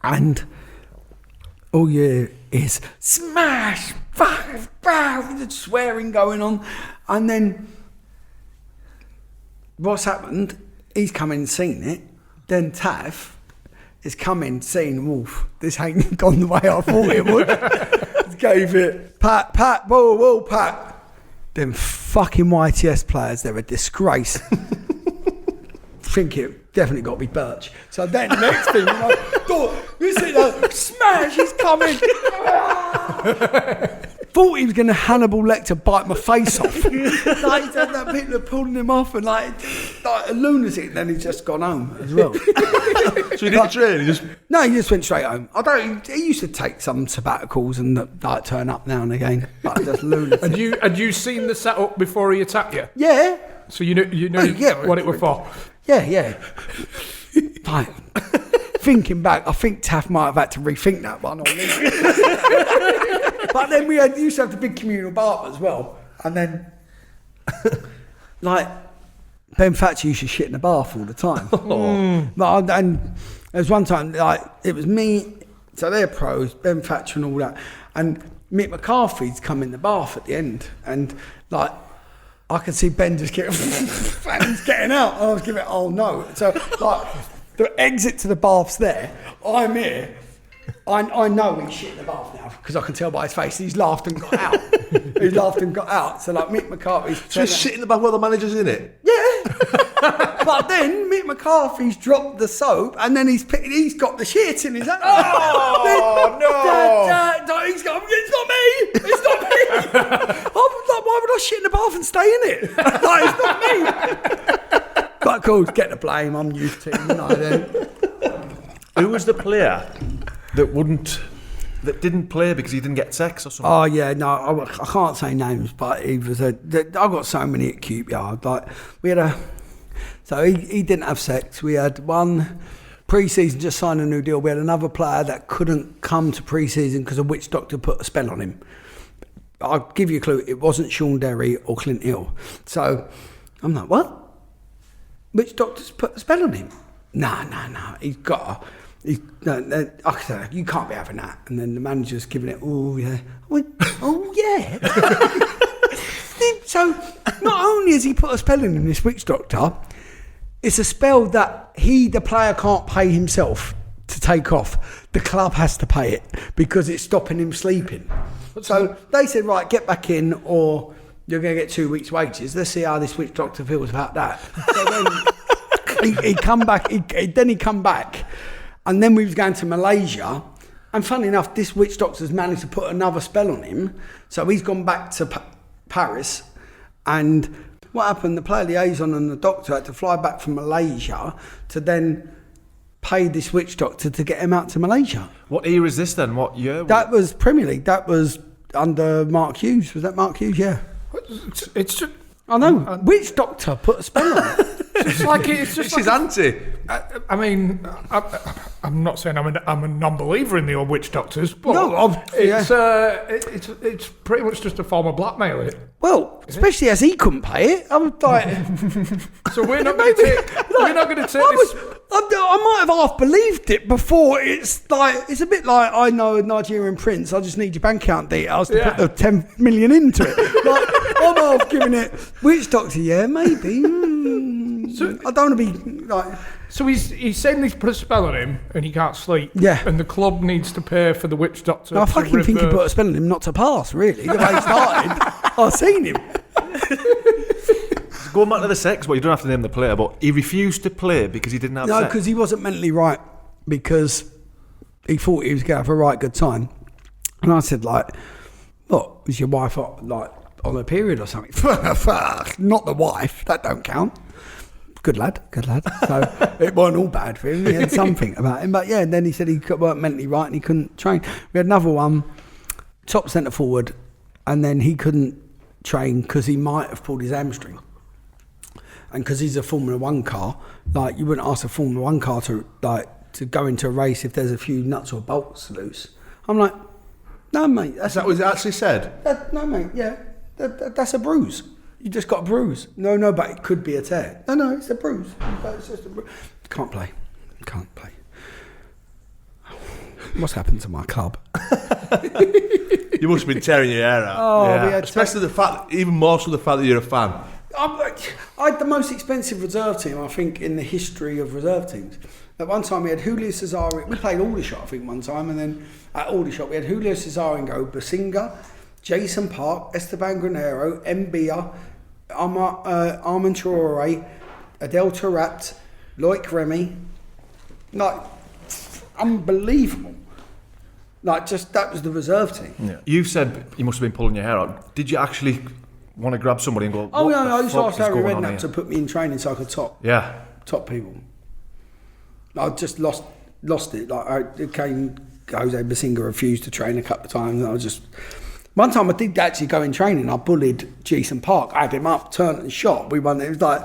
and all you hear is smash, fuck, the swearing going on. And then, what's happened, he's come in and seen it. Then Taff has come in, seen Wolf. This ain't gone the way I thought it would. Gave it, Pat, whoa, Pat. Them fucking YTS players, they're a disgrace. Think it definitely got to be Birch. So then the next thing, you see that smash, he's coming. Thought he was going to Hannibal Lecter bite my face off. Like that people are pulling him off and like a lunatic. Then he's just gone home as well. So he didn't train. No, he just went straight home. He used to take some sabbaticals and like turn up now and again, but just lunatic. Had you seen the setup before he attacked you? Yeah. So you knew what it was for? Yeah. Like, thinking back, I think Taff might have had to rethink that one or leave it. But then we used to have the big communal bath as well. And then, like, Ben Thatcher used to shit in the bath all the time. And there was one time, like, it was me, so they're pros, Ben Thatcher and all that. And Mick McCarthy's come in the bath at the end. And, like, I could see Ben just getting, and he's getting out. And I was giving it, oh no. So, like, the exit to the bath's there. I'm here. I know he's shit in the bath now because I can tell by his face. He's laughed and got out. So, like, Mick McCarthy's... Just sit in the back while the manager's in it. Yeah. But then Mick McCarthy's dropped the soap and then he's got the shit in his hand. Oh, no. He's going, it's not me. I was like, why would I shit in the bath and stay in it? Like, it's not me. But cool, get the blame. I'm youth team, you know. Then. Who was the player that didn't play because he didn't get sex or something? Oh yeah, no, I can't say names, but he was I got so many at Cube Yard. Like we had so he didn't have sex. We had one pre-season, just signed a new deal. We had another player that couldn't come to pre-season because a witch doctor put a spell on him. I'll give you a clue. It wasn't Sean Derry or Clint Hill. So I'm like, what? Witch doctor's put a spell on him? No. He's got. I said, you can't be having that. And then the manager's giving it, oh yeah. I went, oh yeah. So not only has he put a spell in this witch doctor, it's a spell that the player can't pay himself to take off. The club has to pay it because it's stopping him sleeping. So they said, right, get back in or you're going to get 2 weeks' wages. Let's see how this witch doctor feels about that. So then he come back. Then he come back, and then we was going to Malaysia. And funny enough, this witch doctor's managed to put another spell on him. So he's gone back to Paris. And what happened? The player liaison and the doctor had to fly back from Malaysia to then pay this witch doctor to get him out to Malaysia. What era is this then? What year? That was Premier League. That was under Mark Hughes. Was that Mark Hughes? Yeah. It's just... I know. Witch doctor put a spell on it. It's just his auntie. I mean, I'm not saying I'm a non-believer in the old witch doctors, but No, it's pretty much just a form of blackmail. Well, especially as he couldn't pay it. I was like, so we're not going to take. We're not going to take this. I might have half believed it before. It's like, it's a bit like, I know a Nigerian prince. I just need your bank account details to put the 10 million into it. Like, I'm half giving it. Witch doctor, yeah, maybe. So, I don't want to be like. So he's saying he's put a spell on him and he can't sleep. Yeah. And the club needs to pay for the witch doctor. I fucking think he put a spell on him not to pass, really. The way he started. I've seen him. Going back to the sex, well, you don't have to name the player, but he refused to play because he didn't have sex. No, because he wasn't mentally right, because he thought he was going to have a right good time. And I said, like, what, was your wife like on a period or something? Not the wife, that don't count. Good lad. So it wasn't all bad for him. He had something about him. But yeah, and then he said he weren't mentally right and he couldn't train. We had another one, top centre forward, and then he couldn't train because he might have pulled his hamstring. And because he's a Formula 1 car, like, you wouldn't ask a Formula 1 car to go into a race if there's a few nuts or bolts loose. I'm like, no, mate. Is that what he actually said? No, mate, yeah. That's a bruise. You just got a bruise. No, but it could be a tear. No, it's a bruise. It's just a bruise. Can't play. What's happened to my club? You must have been tearing your hair out. Oh, yeah. Especially the fact, even more so the fact that you're a fan. I had the most expensive reserve team, I think, in the history of reserve teams. At one time we had Julio Cesare. We played Aldershot, I think, one time, and then at Aldershot we had Julio Cesare and go, Basinga, Jason Park, Esteban Granero, Mbia, Armand Traore, Adel Taarabt, Loic Remy. Like, unbelievable. Like, just, that was the reserve team. Yeah. You've said you must have been pulling your hair out. Did you actually want to grab somebody and go, oh, what no, I the used to fuck ask is Harry going on Redknapp here? to put me in training so I could top people. I just lost it. Like, it came, Jose Basinga refused to train a couple of times, and I was just... One time I did actually go in training. I bullied Jason Park. I had him up, turned and shot. We won. It was like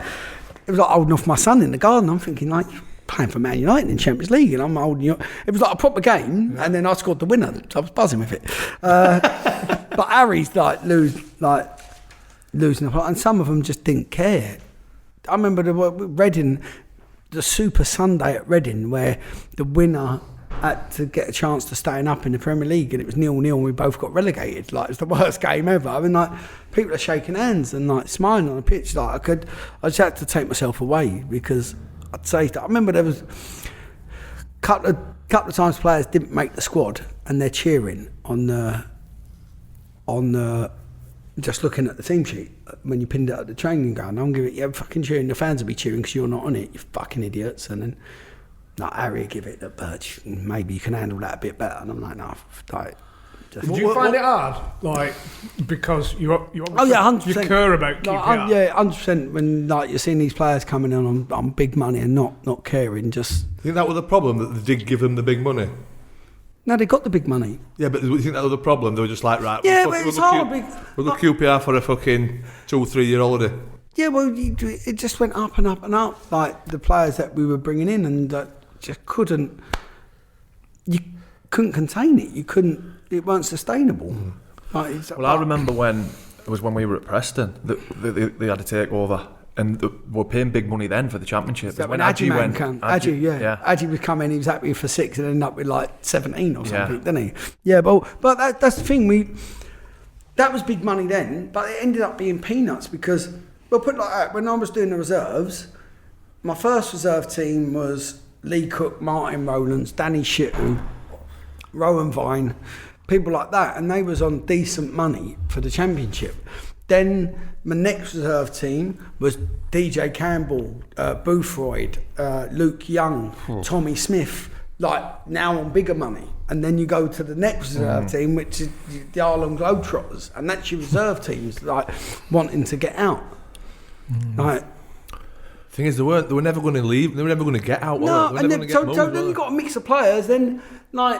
holding off my son in the garden. I'm thinking, like, playing for Man United in Champions League, and I'm holding you. It was like a proper game, and then I scored the winner. So I was buzzing with it. But Harry's losing the plot, and some of them just didn't care. I remember Reading, the Super Sunday at Reading, where the winner had to get a chance to staying up in the Premier League, and it was 0-0 and we both got relegated. Like, it's the worst game ever. I mean, like, people are shaking hands and like smiling on the pitch. Like, I just had to take myself away, because I'd say that. I remember there was a couple of times players didn't make the squad and they're cheering on the just looking at the team sheet when you pinned it at the training ground. I'm giving it, fucking cheering. The fans will be cheering because you're not on it, you fucking idiots. And then, like, Harry give it that Birch, maybe you can handle that a bit better. And I'm like, no, like. Just, did you find it hard, like, because you oh yeah, 100%. You care about QPR? Yeah, 100%. When, like, you're seeing these players coming in on big money and not caring, just. You think that was the problem, that they did give them the big money? No, they got the big money. Yeah, but do you think that was the problem? They were just like, right, yeah, but it's hard. We'll go QPR for a fucking 2-3 year holiday. Yeah, well, it just went up and up and up. Like, the players that we were bringing in, and just couldn't contain it. You couldn't. It weren't sustainable. Mm. Well, I remember when we were at Preston, they had to take over, and they were paying big money then for the championship. When Adji was coming, he was happy for 6 and ended up with like 17 or something, didn't he? Yeah, but that's the thing. That was big money then, but it ended up being peanuts, because, well, put it like that, when I was doing the reserves, my first reserve team was Lee Cook, Martin Rowlands, Danny Shittu, Rowan Vine, people like that, and they was on decent money for the championship. Then my next reserve team was DJ Campbell, Boothroyd, Luke Young, Tommy Smith, like now on bigger money. And then you go to the next reserve team, which is the Harlem Globetrotters, and that's your reserve teams, like wanting to get out. Like, thing is, they were never going to leave. They were never going to get out. No, and then you got a mix of players. Then, like,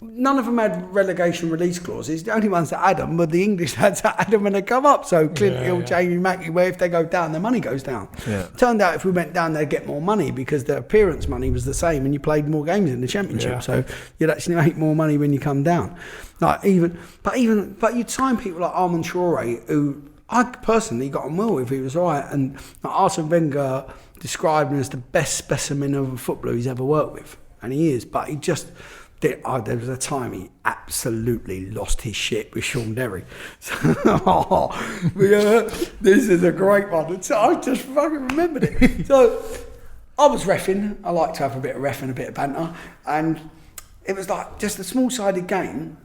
none of them had relegation release clauses. The only ones that had them were the English lads that had them when they come up. So Clint Hill, Jamie Mackey, where if they go down, their money goes down. Yeah. Turned out if we went down, they'd get more money because their appearance money was the same, and you played more games in the championship. Yeah. So you'd actually make more money when you come down. Like but you'd sign people like Armand Traore, who I personally got on well with. He was right, and like Arsene Wenger described him as the best specimen of a footballer he's ever worked with, and he is. But he just. There was a time he absolutely lost his shit with Sean Derry. This is a great one. So I just fucking remembered it. So I was reffing. I like to have a bit of reffing, a bit of banter. And it was like just a small-sided game.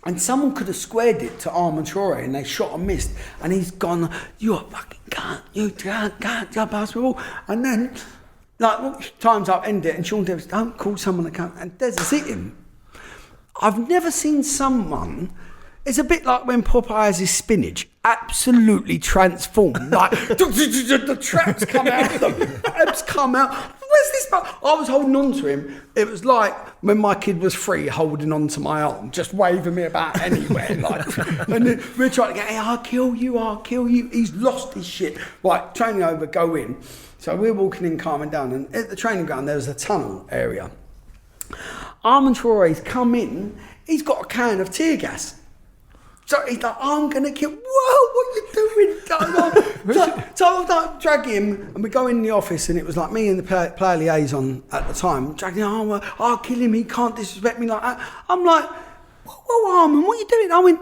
And someone could have squared it to Armand Traore and they shot and missed. And he's gone, you're a fucking cunt. You can't pass the ball. And then... like, time's up, end it, and Sean Davis, don't call someone a cunt, and there's a sit-in. I've never seen someone, it's a bit like when Popeye has his spinach, absolutely transformed, like, the traps come out, the abs come out, where's this? I was holding on to him, it was like when my kid was 3 holding on to my arm, just waving me about anywhere, like, and we're trying to get, hey, I'll kill you, he's lost his shit, right, training over, go in. So we're walking in, calming down, and at the training ground there was a tunnel area. Armand Traore's come in, he's got a can of tear gas. So he's like, I'm going to kill... Whoa, what are you doing? So I was like, drag him, and we go in the office, and it was like me and the player liaison at the time, dragging him, I'll kill him, he can't disrespect me like that. I'm like, whoa, Armand, what are you doing? I went,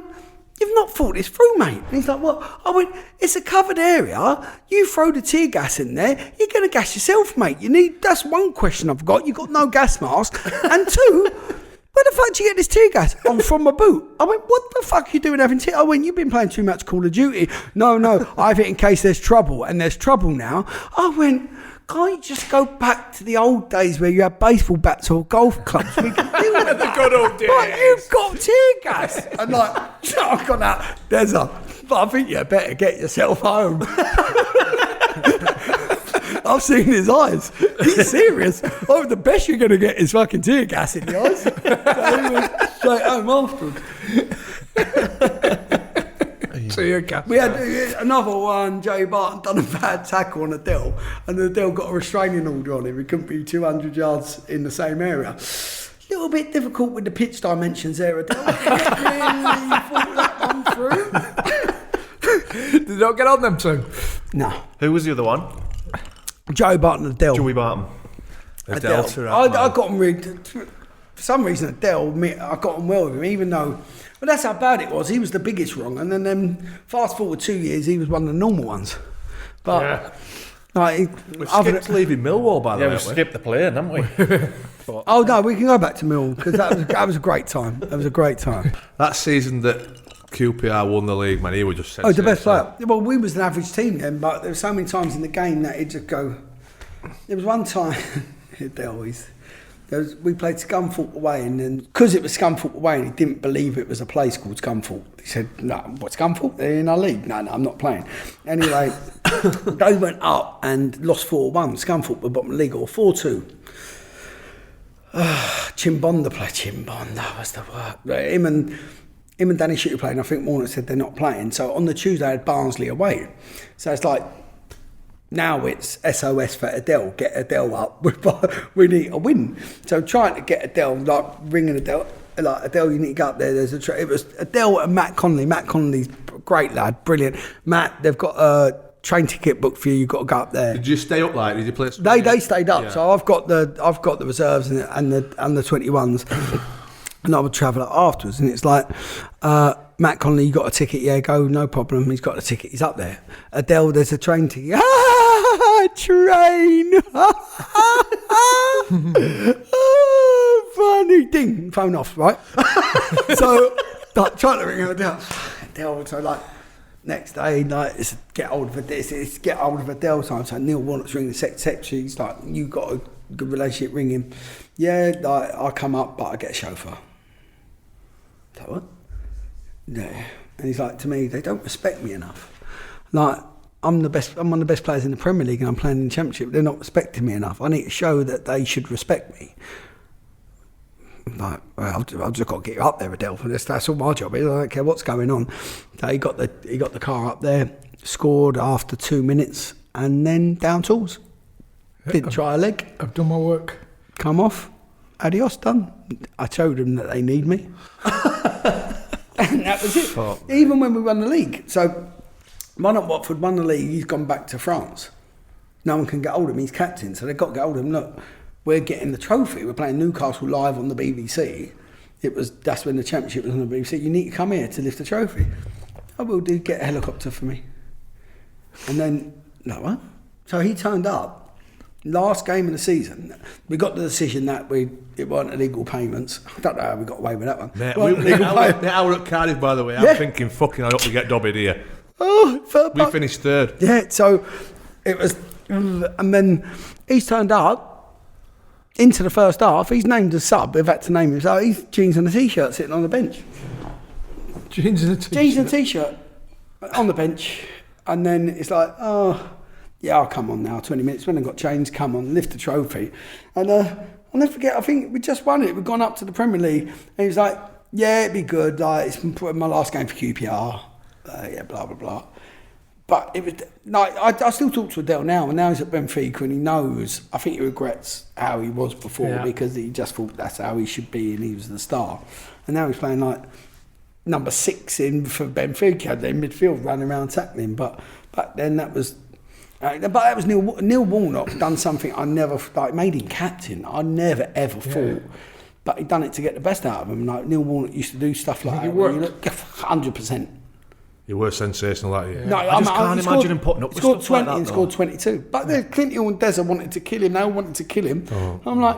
you've not thought this through, mate. And he's like, what? I went, it's a covered area. You throw the tear gas in there, you're going to gas yourself, mate. That's one question I've got. You've got no gas mask. And 2, where the fuck do you get this tear gas? I'm from my boot. I went, what the fuck are you doing having tear? I went, you've been playing too much Call of Duty. No, I have it in case there's trouble. And there's trouble now. I went, can't you just go back to the old days where you had baseball bats or golf clubs? We can deal with the good old days. But you've got tear gas. And like, I've got that. But I think you better get yourself home. I've seen his eyes. He's serious. Oh, the best you're going to get is fucking tear gas in the eyes. So he went straight home afterwards. We had another one, Joey Barton done a bad tackle on Adele, and Adele got a restraining order on him. He couldn't be 200 yards in the same area. Little bit difficult with the pitch dimensions there, Adele. Really thought that one through. Did not get on them two? No. Who was the other one? Joey Barton and Adele. Joey Barton. Adele. I got on really... For some reason, Adele, I got on well with him, even though... Well, that's how bad it was. He was the biggest wrong. And then fast forward 2 years, he was one of the normal ones. But... Like, we skipped leaving Millwall, by the way. Yeah, we skipped the plane, haven't we? Oh, no, we can go back to Millwall, because that was a great time. That was a great time. That season that QPR won the league, man, he was just sensational. Oh, the best player. Well, we was an average team then, but there were so many times in the game that it'd just go... There was one time... we played Scunthorpe away, and then because it was Scunthorpe away and he didn't believe it was a place called Scunthorpe, he said, no, what's Scunthorpe? They're in our league. No, I'm not playing. Anyway, they went up and lost 4-1. Scunthorpe were bottom of the league, or 4-2. Chimbonda played. Chimbonda was the word. Him and Danny Shooter played, and I think Warner said they're not playing. So on the Tuesday I had Barnsley away. So it's like, now it's SOS for Adele, get Adele up, we need a win. So trying to get Adele, like ringing Adele, like Adele, you need to go up there. It was Adele and Matt Connolly. Matt Connolly's a great lad, brilliant. Matt, they've got a train ticket booked for you, you've got to go up there. Did you stay up like, did you play? They stayed up, yeah. So I've got the reserves and the 21s. And I would travel up afterwards, and it's like, Matt Connolly, you got a ticket? Yeah, go, no problem. He's got a ticket, he's up there. Adele, there's a train ticket. Train! Funny. Ding, phone off, right? So, like, trying to ring her down. Adele, so like, Next day, like, it's get hold of Adele time. So Neil Warnock's ringing the secretary. He's like, you got a good relationship, ring him. Yeah, like, I come up, but I get a chauffeur. Like, what? Yeah. And he's like, to me, they don't respect me enough. Like, I'm one of the best players in the Premier League and I'm playing in the Championship. They're not respecting me enough. I need to show that they should respect me. Like, well, I've just got to get you up there, Adele, for this. That's all my job is. I don't care what's going on. So he got the car up there, scored after 2 minutes, and then down tools. Didn't try a leg. I've done my work. Come off. Adios, done. I showed them that they need me. And that was it. Oh, even when we won the league. So, Watford won the league, he's gone back to France. No one can get hold of him, he's captain, so they've got to get hold of him. Look, we're getting the trophy. We're playing Newcastle live on the BBC. That's when the Championship was on the BBC. You need to come here to lift the trophy. I will do, get a helicopter for me. And then, no, what? So he turned up. Last game of the season, we got the decision that it weren't illegal payments. I don't know how we got away with that one. Mate, I were at Cardiff, by the way. I'm thinking, fucking, I hope we get Dobby here. Oh, we finished third. Yeah, so it was, and then he's turned up into the first half. He's named as sub. We've had to name him. So he's jeans and a t-shirt sitting on the bench. Jeans and a t-shirt. Jeans and a t-shirt on the bench, and then it's like, oh. Yeah, I'll come on now, 20 minutes. When I got changed, come on, lift the trophy. And I'll never forget, I think we just won it. We'd gone up to the Premier League. And he was like, yeah, it'd be good. Like, it's my last game for QPR. Yeah, blah, blah, blah. But it was, like, I still talk to Adele now, and now he's at Benfica, and he knows, I think he regrets how he was before because he just thought that's how he should be, and he was the star. And now he's playing, like, number 6 in for Benfica, in midfield, running around tackling. But back then, that was... but that was Neil Warnock done something I never, like, made him captain. I never ever thought, but he done it to get the best out of him. Like, Neil Warnock used to do stuff like that. 100%. You were sensational, like you. No, I just can't imagine him putting up with scored stuff 20 like that, and scored 22. But then Clinton and Deza wanted to kill him. They all wanted to kill him. Oh. I'm like,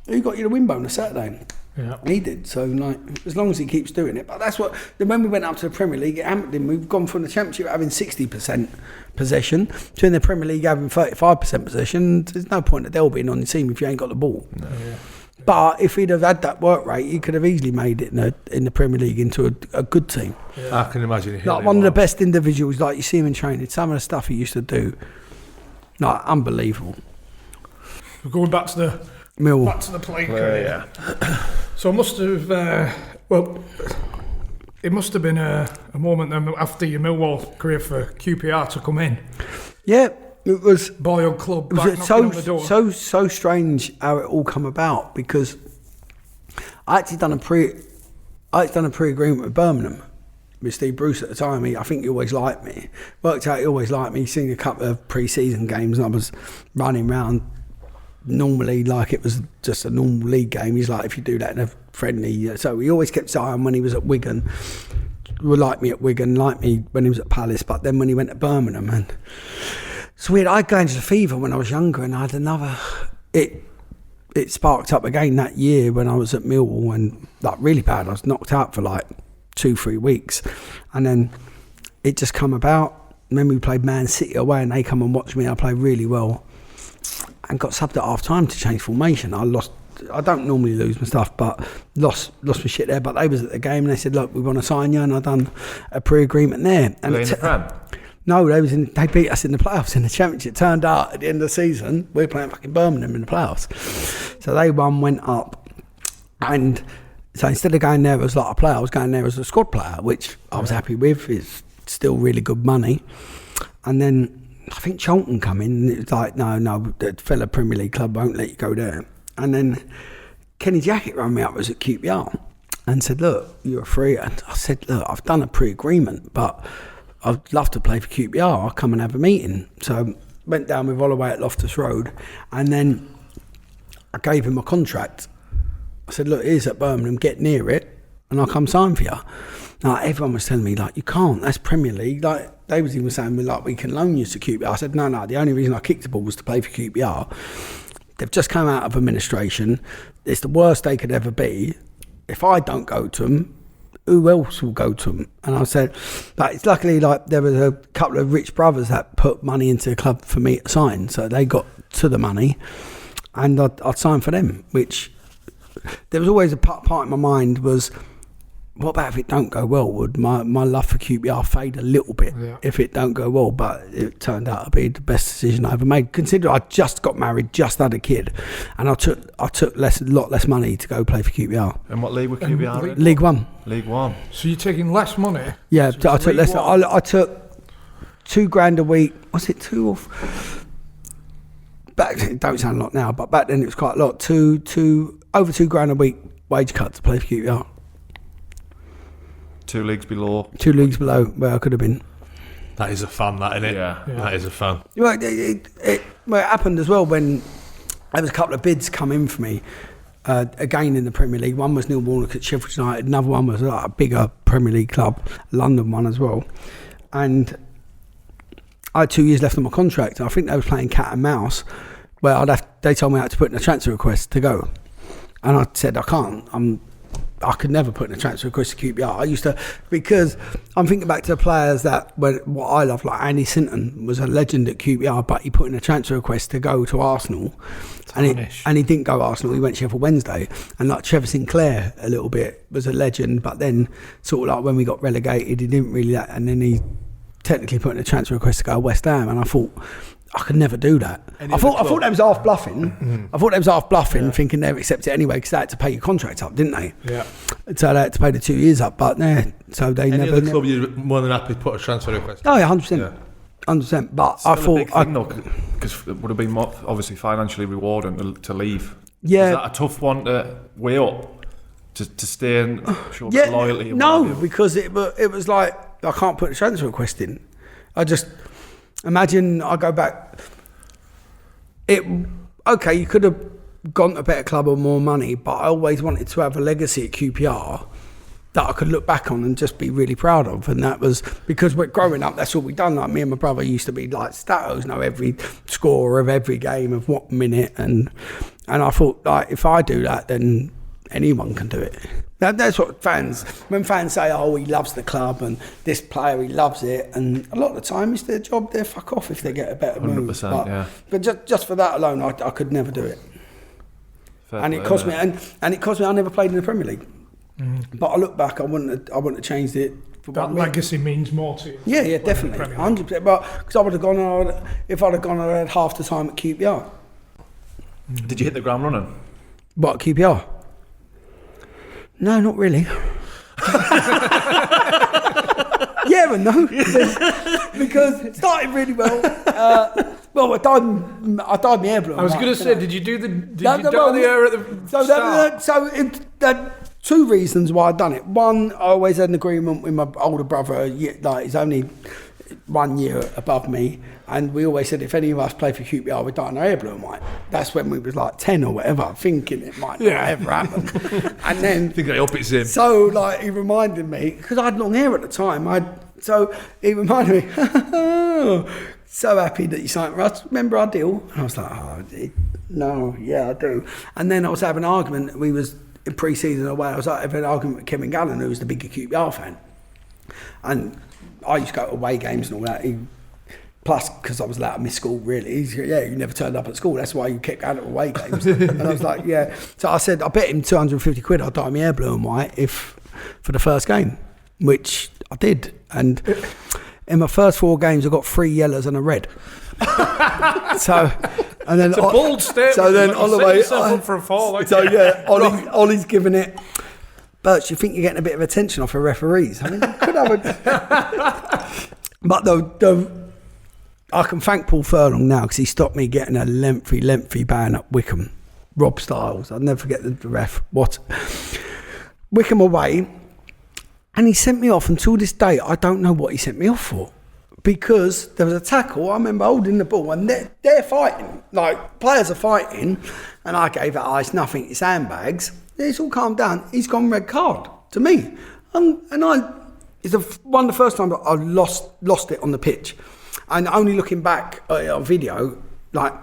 who got you the win bonus Saturday? Yeah. He did. So, like, as long as he keeps doing it. But that's what. Then when we went up to the Premier League at Hampton, we've gone from the Championship having 60% possession to in the Premier League having 35% possession. There's no point at Adele being on the team if you ain't got the ball. No. Yeah. But if he'd have had that work rate, he could have easily made it in the Premier League into a good team. Yeah. I can imagine. Like one of the best individuals, like you see him in training. Some of the stuff he used to do, like, unbelievable. We're going back to the Millwall. Back to the playing career. Yeah. So it must have. It must have been a moment then after your Millwall career for QPR to come in. Yeah. It was boyhood club. It was so strange how it all come about, because I actually done a pre-agreement with Birmingham with Steve Bruce at the time. I think he always liked me. Worked out he always liked me. He's seen a couple of pre-season games and I was running around normally like it was just a normal league game. He's like, if you do that in a friendly, so he always kept Zion when he was at Wigan. Would like me at Wigan, like me when he was at Palace, but then when he went to Birmingham, and it's weird. I got into the fever when I was younger, and I had another. It sparked up again that year when I was at Millwall, and like really bad. I was knocked out for like 2-3 weeks, and then it just come about. And then we played Man City away, and they come and watch me. I played really well, and got subbed at half time to change formation. I lost. I don't normally lose my stuff, but lost my shit there. But they was at the game, and they said, "Look, we want to sign you," and I done a pre-agreement there. And were they in the Prem? No, they beat us in the playoffs in the Championship. Turned out at the end of the season, we're playing fucking Birmingham in the playoffs. So they went up. And so instead of going there as like a player, I was going there as a squad player, which I was happy with. It's still really good money. And then I think Charlton come in, and it was like, no, the fellow Premier League club won't let you go there. And then Kenny Jackett rang me up, was at QPR, and said, look, you're free. And I said, look, I've done a pre-agreement, but I'd love to play for QPR. I'll come and have a meeting. So went down with Holloway at Loftus Road, and then I gave him a contract. I said, look, here's at Birmingham, get near it, and I'll come sign for you. Now, everyone was telling me, like, you can't, that's Premier League. Like, they was even saying, like, we can loan you to QPR. I said, no, the only reason I kicked the ball was to play for QPR. They've just come out of administration. It's the worst they could ever be. If I don't go to them, who else will go to them? And I said, like, it's luckily like there was a couple of rich brothers that put money into the club for me to sign, so they got to the money, and I'd sign for them. Which there was always a part in my mind was, what about if it don't go well? Would my love for QPR fade a little bit if it don't go well? But it turned out to be the best decision I ever made. Consider I just got married, just had a kid, and I took a lot less money to go play for QPR. And what league were QPR in? League One. League One. So you're taking less money? Yeah, So I took less. I took $2,000 a week. Was it two or? Back, it don't sound a lot now, but back then it was quite a lot. Over $2,000 a week wage cut to play for QPR. 2 leagues below. 2 leagues below where I could have been. That is a fan, that, isn't it? Yeah. That is a fan. Well, it happened as well when there was a couple of bids come in for me. Again in the Premier League. One was Neil Warnock at Sheffield United. Another one was like a bigger Premier League club, London one as well. And I had 2 years left on my contract. And I think they were playing cat and mouse, where they told me I had to put in a transfer request to go. And I said, I can't. I could never put in a transfer request to QPR. I used to, because I'm thinking back to the players what I love, like Andy Sinton was a legend at QPR, but he put in a transfer request to go to Arsenal, and he didn't go to Arsenal. He went to Sheffield Wednesday, and like Trevor Sinclair a little bit was a legend, but then sort of like when we got relegated, he didn't really, and then he technically put in a transfer request to go to West Ham, and I thought, I could never do that. I thought that was half bluffing. Mm-hmm. I thought they was half bluffing, thinking they'd accept it anyway because they had to pay your contract up, didn't they? Yeah. So they had to pay the 2 years up, but so they Any never. other club you're more than happy to put a transfer request? Oh yeah, 100%, 100%. But Still I thought because it would have been more, obviously financially rewarding to leave. Yeah. Is that a tough one to weigh up to stay and show a bit of loyalty? And no, whatever? because it was like I can't put a transfer request in. I just imagine I go back. Okay, you could have gone to a better club or more money, but I always wanted to have a legacy at QPR that I could look back on and just be really proud of. And that was because we're growing up, that's all we done. Like me and my brother used to be like statos, know every score of every game of what minute, and I thought, like, if I do that, then anyone can do it. That's what when fans say, oh, he loves the club and this player, he loves it, and a lot of the time it's their job, they fuck off if they get a better move. 100%, but just for that alone, I could never do it. And it cost me, and it cost me. I never played in the Premier League, but I look back, I wouldn't have changed it. For that legacy means more to you. Yeah, definitely, 100%. But because I would have gone, if I'd have gone, I had half the time at QPR. Did you hit the ground running? What, QPR? No, not really. Yeah and no, because it started really well. Well, I died my air blown. I was going to say, did you dye the air at the start? So 2 reasons why I'd done it. One, I always had an agreement with my older brother. Like, he's only 1 year above me, and we always said if any of us play for QPR, we'd dye our hair blue and white. That's when we was like 10 or whatever, thinking it might not ever happen. And then Thinking I hope it's him. so like he reminded me, because I had long hair at the time. So he reminded me, so happy that you signed for us. Remember our deal? And I was like, no, yeah, I do. And then I was having an argument. We was in pre-season away. I was having an argument with Kevin Gallen, who was the bigger QPR fan. And I used to go to away games and all that. Plus, because I was allowed to miss school, really. You never turned up at school. That's why you kept going to away games. And I was like, yeah. So I said, I bet him 250 quid I'll dye my hair blue and white for the first game, which I did. And in my first 4 games, I got 3 yellows and a red. So, and then it's a bold statement. So then Holloway up for a fall. So yeah, Ollie's giving it. Birch, you think you're getting a bit of attention off the referees? I mean, you could have a. But I can thank Paul Furlong now because he stopped me getting a lengthy ban at Wickham. Rob Styles, I'll never forget the ref. Wickham away, and he sent me off. Until this day, I don't know what he sent me off for. Because there was a tackle, I remember holding the ball, and they're fighting. Like, players are fighting, and I gave it, it's nothing, it's handbags. It's all calmed down. He's gone red card to me. It's one of the first times I lost it on the pitch. And only looking back on video, like,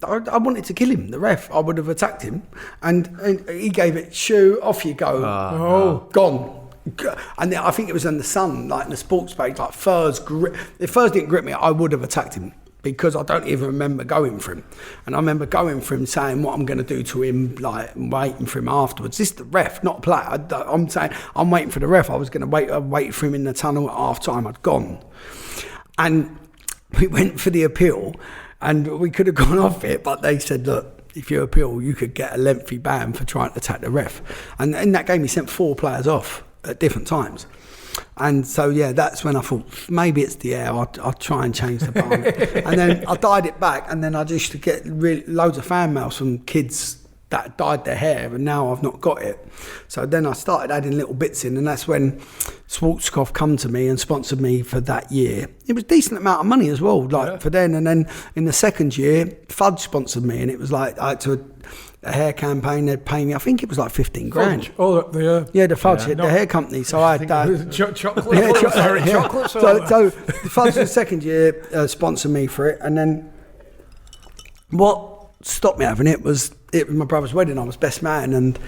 I wanted to kill him, the ref. I would have attacked him. And he gave it, shoo, off you go. Gone. and I think it was in the Sun, like in the sports page, like if Furs didn't grip me, I would have attacked him. Because I don't even remember going for him. And I remember going for him saying what I'm going to do to him, like waiting for him afterwards. This is the ref, not a player. I'm saying I'm waiting for the ref. I was going to wait for him in the tunnel at half time. I'd gone. And we went for the appeal and we could have gone off it, but they said, look, if you appeal, you could get a lengthy ban for trying to attack the ref. And in that game, he sent 4 players off at different times. And so, yeah, that's when I thought, maybe it's the air, I'll try and change the barn. And then I dyed it back, and then I used to get loads of fan mails from kids that dyed their hair, and now I've not got it. So then I started adding little bits in, and that's when Schwarzkopf come to me and sponsored me for that year. It was a decent amount of money as well, for then. And then in the second year, Fudge sponsored me, and it was like a hair campaign. They'd pay me, I think it was like 15 grand. Fudge. Oh, the Fudge, the hair company. So I had that. Chocolate. So the Fudge the second year sponsored me for it, and then what stopped me having it was my brother's wedding. I was best man, and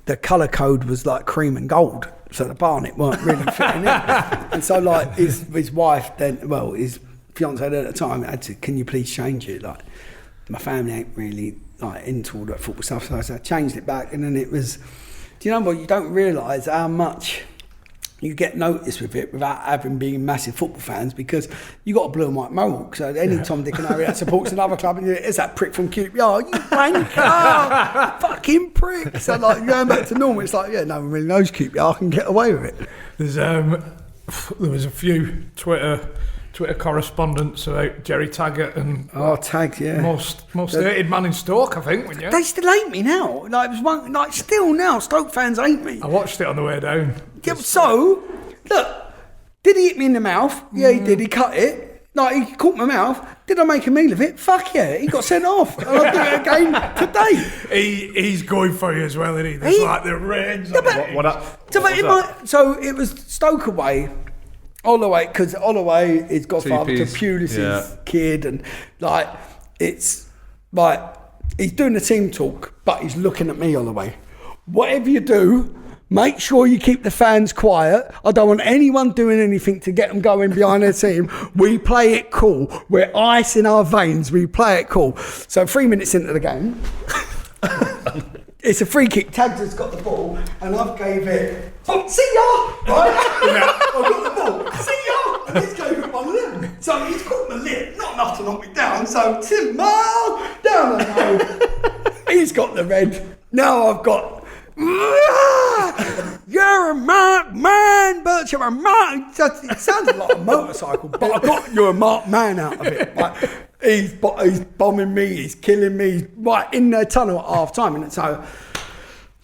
the colour code was like cream and gold. So the barnet weren't really fitting in. And so like his wife then, well, his fiance at the time had to, can you please change it? Like my family ain't really like into all that football stuff, so I changed it back, and then it was. Do you know what? You don't realise how much you get noticed with it without having been massive football fans, because you got a blue and white mohawk. So any Tom, Dick and Harry that supports another club, and it's that prick from QPR, you wanker, fucking prick. So like going back to normal, it's like, yeah, no one really knows QPR, I can get away with it. There was a few Twitter correspondence about Jerry Taggart and Tagged, yeah, most hated man in Stoke, I think. When they still hate me now. Like it was one, like still now, Stoke fans hate me. I watched it on the way down. Yeah, so look, did he hit me in the mouth? Yeah, he did. He cut it. Like he caught my mouth. Did I make a meal of it? Fuck yeah, he got sent off. And I'll do it again today. He's going for you as well, isn't he? There's like the reins. So it was Stoke away. Holloway, because Holloway is godfather to Pulis's kid, and like it's like he's doing the team talk, but he's looking at me, Holloway. Whatever you do, make sure you keep the fans quiet. I don't want anyone doing anything to get them going behind their team. We play it cool. We're ice in our veins. We play it cool. So 3 minutes into the game, it's a free kick. Tags has got the ball, and I've gave it. Oh, see ya! Right? I've got the ball. See ya! And he's gave it my lip. So he's caught my lip, not enough to knock me down. So Tim Mile down the road. He's got the red. Now I've got. You're a Mark man, but you're a Mark. It sounded like a motorcycle, but I got you're a Mark man out of it. Like, he's bombing me, he's killing me, right in the tunnel at half time, and so.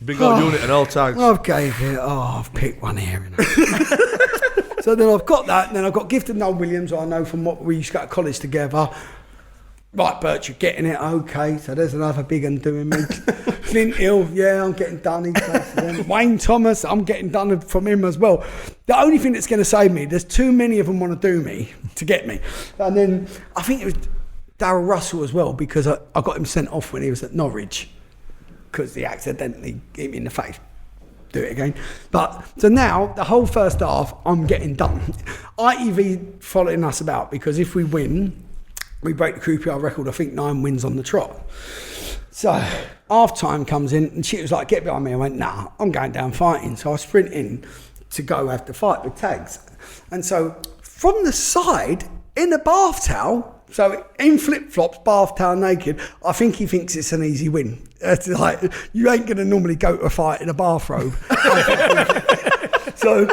Big old unit and all tags. I've picked one here. So then I've got that, and then I've got Gifted Noel Williams, who I know from what we used to go to college together. Right, Birch, you're getting it, okay. So there's another big one doing me. Clint Hill, yeah, I'm getting done. He plays for them. Wayne Thomas, I'm getting done from him as well. The only thing that's going to save me, there's too many of them want to do me, to get me. And then I think it was Darryl Russell as well, because I got him sent off when he was at Norwich, because he accidentally hit me in the face. Do it again. But so now the whole first half, I'm getting done. ITV following us about, because if we win, we break the QPR record, I think 9 wins on the trot. So half time comes in, and she was like, get behind me. I went, nah, I'm going down fighting. So I sprint in to go have the fight with Tags. And so from the side, in a bath towel, so in flip-flops, bath towel, naked, I think he thinks it's an easy win. It's like, you ain't going to normally go to a fight in a bathrobe. So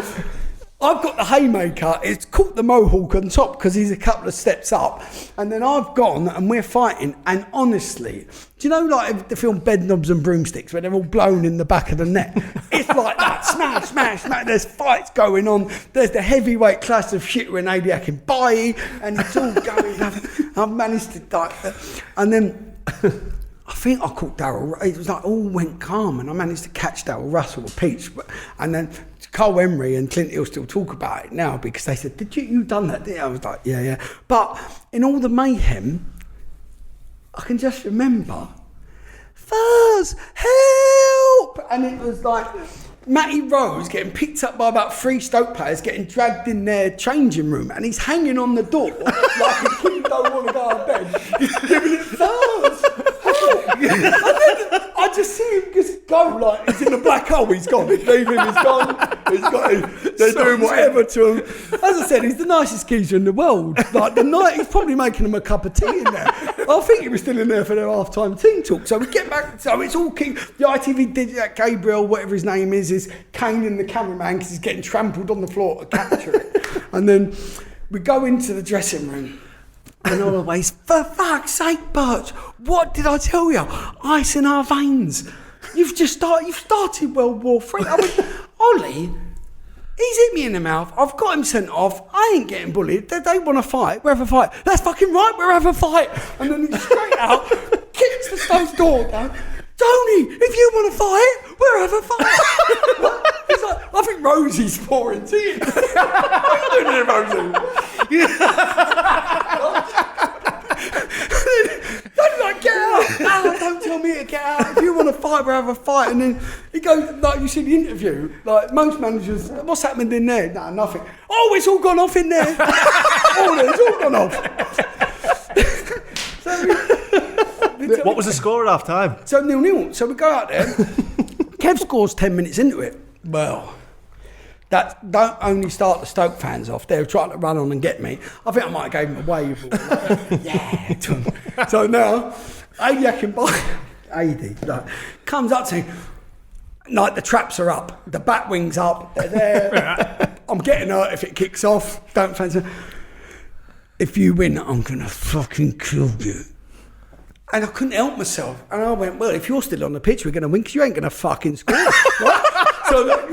I've got the haymaker, it's caught the mohawk on top because he's a couple of steps up. And then I've gone and we're fighting. And honestly, do you know like the film Bedknobs and Broomsticks where they're all blown in the back of the net? It's like that, smash, smash, smash. There's fights going on. There's the heavyweight class of shit with Adiak and Bailly, and it's all going. I've managed to die. And then I think I caught Darryl. It was like all went calm, and I managed to catch Darryl Russell or Peach. And then Cole Emery and Clint Hill still talk about it now because they said, "Did you done that?" I was like, "Yeah." But in all the mayhem, I can just remember, Fuzz, help! And it was like Matty Rose getting picked up by about 3 Stoke players, getting dragged in their changing room, and he's hanging on the door like a kid don't want to go to bed. He's giving it thumbs. And then I just see him just go like he's in a black hole. He's gone. Leave him. He's gone. They're doing whatever to him. As I said, he's the nicest geezer in the world. Like the night, he's probably making them a cup of tea in there. I think he was still in there for their half-time team talk. So we get back. So it's all King. The ITV did that. Gabriel, whatever his name is caning the cameraman because he's getting trampled on the floor to capture it. And then we go into the dressing room. And Holloway's, for fuck's sake, Birch, what did I tell you? Ice in our veins. You've started World War III. I mean, Ollie, he's hit me in the mouth. I've got him sent off. I ain't getting bullied. They want to fight. We'll have a fight. That's fucking right. We'll have a fight. And then he straight out kicks the Stoke door down. Tony, if you want to fight, we'll have a fight. He's like, I think Rosie's pouring tea. What are you doing here, Rosie? Don't like get out. No, don't tell me to get out. If you want to fight, we'll have a fight. And then he goes, like you see the interview, like most managers, what's happening in there? No, nothing. Oh, it's all gone off in there. It's all gone off. What was the score at half time? So 0-0. So we go out there. Kev scores 10 minutes into it. Well, that don't only start the Stoke fans off. They were trying to run on and get me. I think I might have gave them a wave. Yeah. To them. So now, Adi comes up saying, like the traps are up, the bat wings up, they're there. I'm getting hurt if it kicks off. Don't fancy. If you win, I'm gonna fucking kill you. And I couldn't help myself. And I went, well, if you're still on the pitch, we're going to win because you ain't going to fucking score. Right? So like,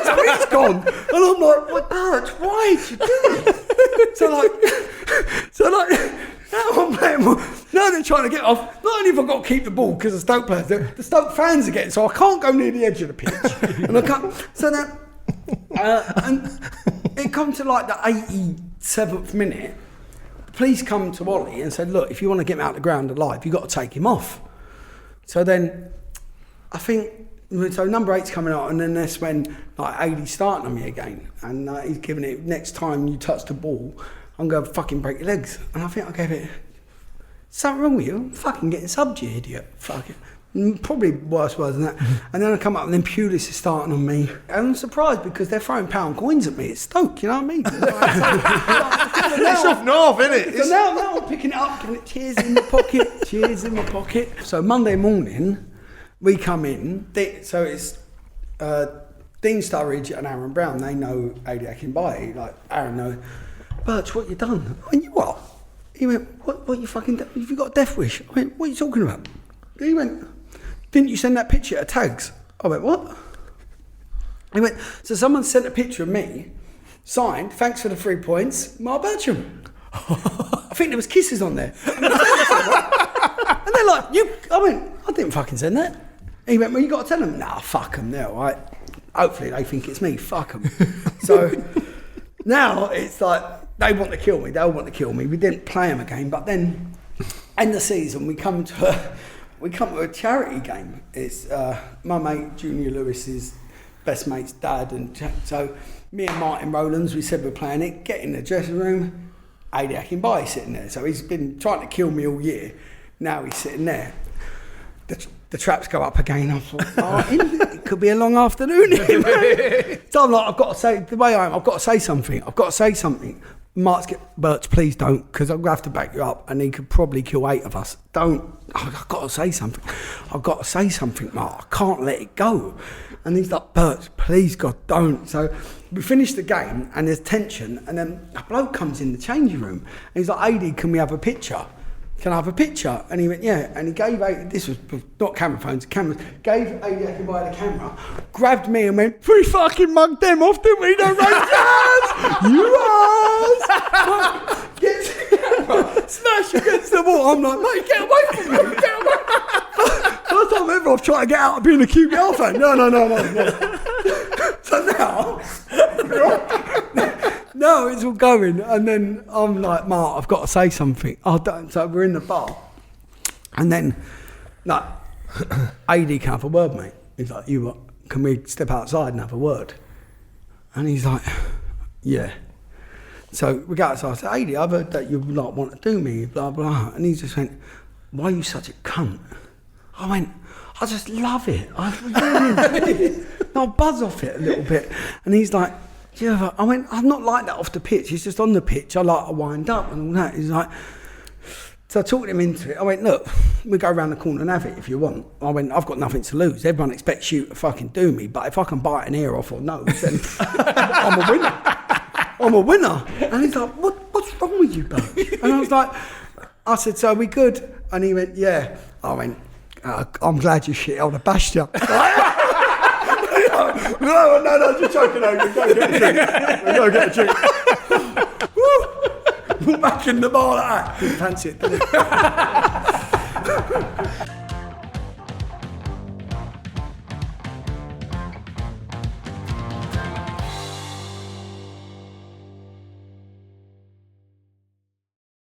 so he's gone. And I'm like, what, Birch, why did you do it? So now I'm playing. Now they're trying to get off. Not only have I got to keep the ball because the Stoke players, the Stoke fans are getting, so I can't go near the edge of the pitch. And I can't. So now, and it comes to like the 87th minute. Police come to Ollie and said, look, if you want to get him out of the ground alive, you've got to take him off. So then, I think, so number 8's coming out, and then that's when like AD's starting on me again. And he's giving it, next time you touch the ball, I'm going to fucking break your legs. And I think I gave it, something wrong with you? I'm fucking getting subbed, you idiot. Fuck it. Probably worse words than that. And then I come up and then Pulis is starting on me. And I'm surprised because they're throwing pound coins at me. It's Stoke, you know what I mean? It's up north, isn't it? So now I'm picking it up, giving it cheers in my pocket. So Monday morning, we come in. So it's Dean Sturridge and Aaron Brown. They know Adi Akinbaye. Like, Aaron knows, Birch, what you done? I went, you what? He went, what you fucking done? Have you got a death wish? I went, what are you talking about? He went, didn't you send that picture to Tags? I went, what? He went, so someone sent a picture of me, signed, thanks for the 3 points, Marc Bircham. I think there was kisses on there. And they're like, I went, I didn't fucking send that. And he went, well, you got to tell them. Nah, fuck them now, right? Hopefully they think it's me, fuck them. So now it's like, they want to kill me, they all want to kill me. We didn't play them again, but then, end the season, we come to a charity game. It's my mate Junior Lewis's best mate's dad, and so me and Martin Rowlands, we said we're playing it. Get in the dressing room, Adi Akinbaye sitting there. So he's been trying to kill me all year. Now he's sitting there. The traps go up again. I thought, Martin, it could be a long afternoon here, so I'm like, I've got to say, the way I am, I've got to say something. Mark's Birch, please don't, because I'm going to have to back you up, and he could probably kill 8 of us. Don't. I've got to say something, Mark. I can't let it go. And he's like, Birch, please, God, don't. So we finish the game, and there's tension, and then a bloke comes in the changing room, and he's like, AD, can we have a picture? Can I have a picture? And he went, yeah. And he gave this was not camera phones, cameras. Gave AD Akinbaye the camera, grabbed me and went, we fucking mugged them off, didn't we? No Rangers! You ass! Gets the camera, smash against the wall. I'm like, mate, get away from me, get away. First time ever I've tried to get out of being a QPR fan. No. So now it's all going, and then I'm like, Mark, I've got to say something. So we're in the bar, and then, AD can't have a word, mate. He's like, you what? can we step outside and have a word? And he's like, yeah. So we go outside. I said, Aidy, I've heard that you like want to do me, blah, blah. And he just went, why are you such a cunt? I went, I just love it. I I'll buzz off it a little bit. And he's like, yeah. I went, I'm not like that off the pitch. It's just on the pitch. I like to wind up and all that. He's like, so I talked him into it. I went, look, we go around the corner and have it if you want. I went, I've got nothing to lose. Everyone expects you to fucking do me, but if I can bite an ear off or nose, then I'm a winner. I'm a winner. And he's like, what's wrong with you, bro? And I was like, I said, so are we good? And he went, yeah. I went, I'm glad you shit. I would have bashed you. No, just joking. Go get a drink. Woo! Back in the bar like that. Didn't fancy it, did it?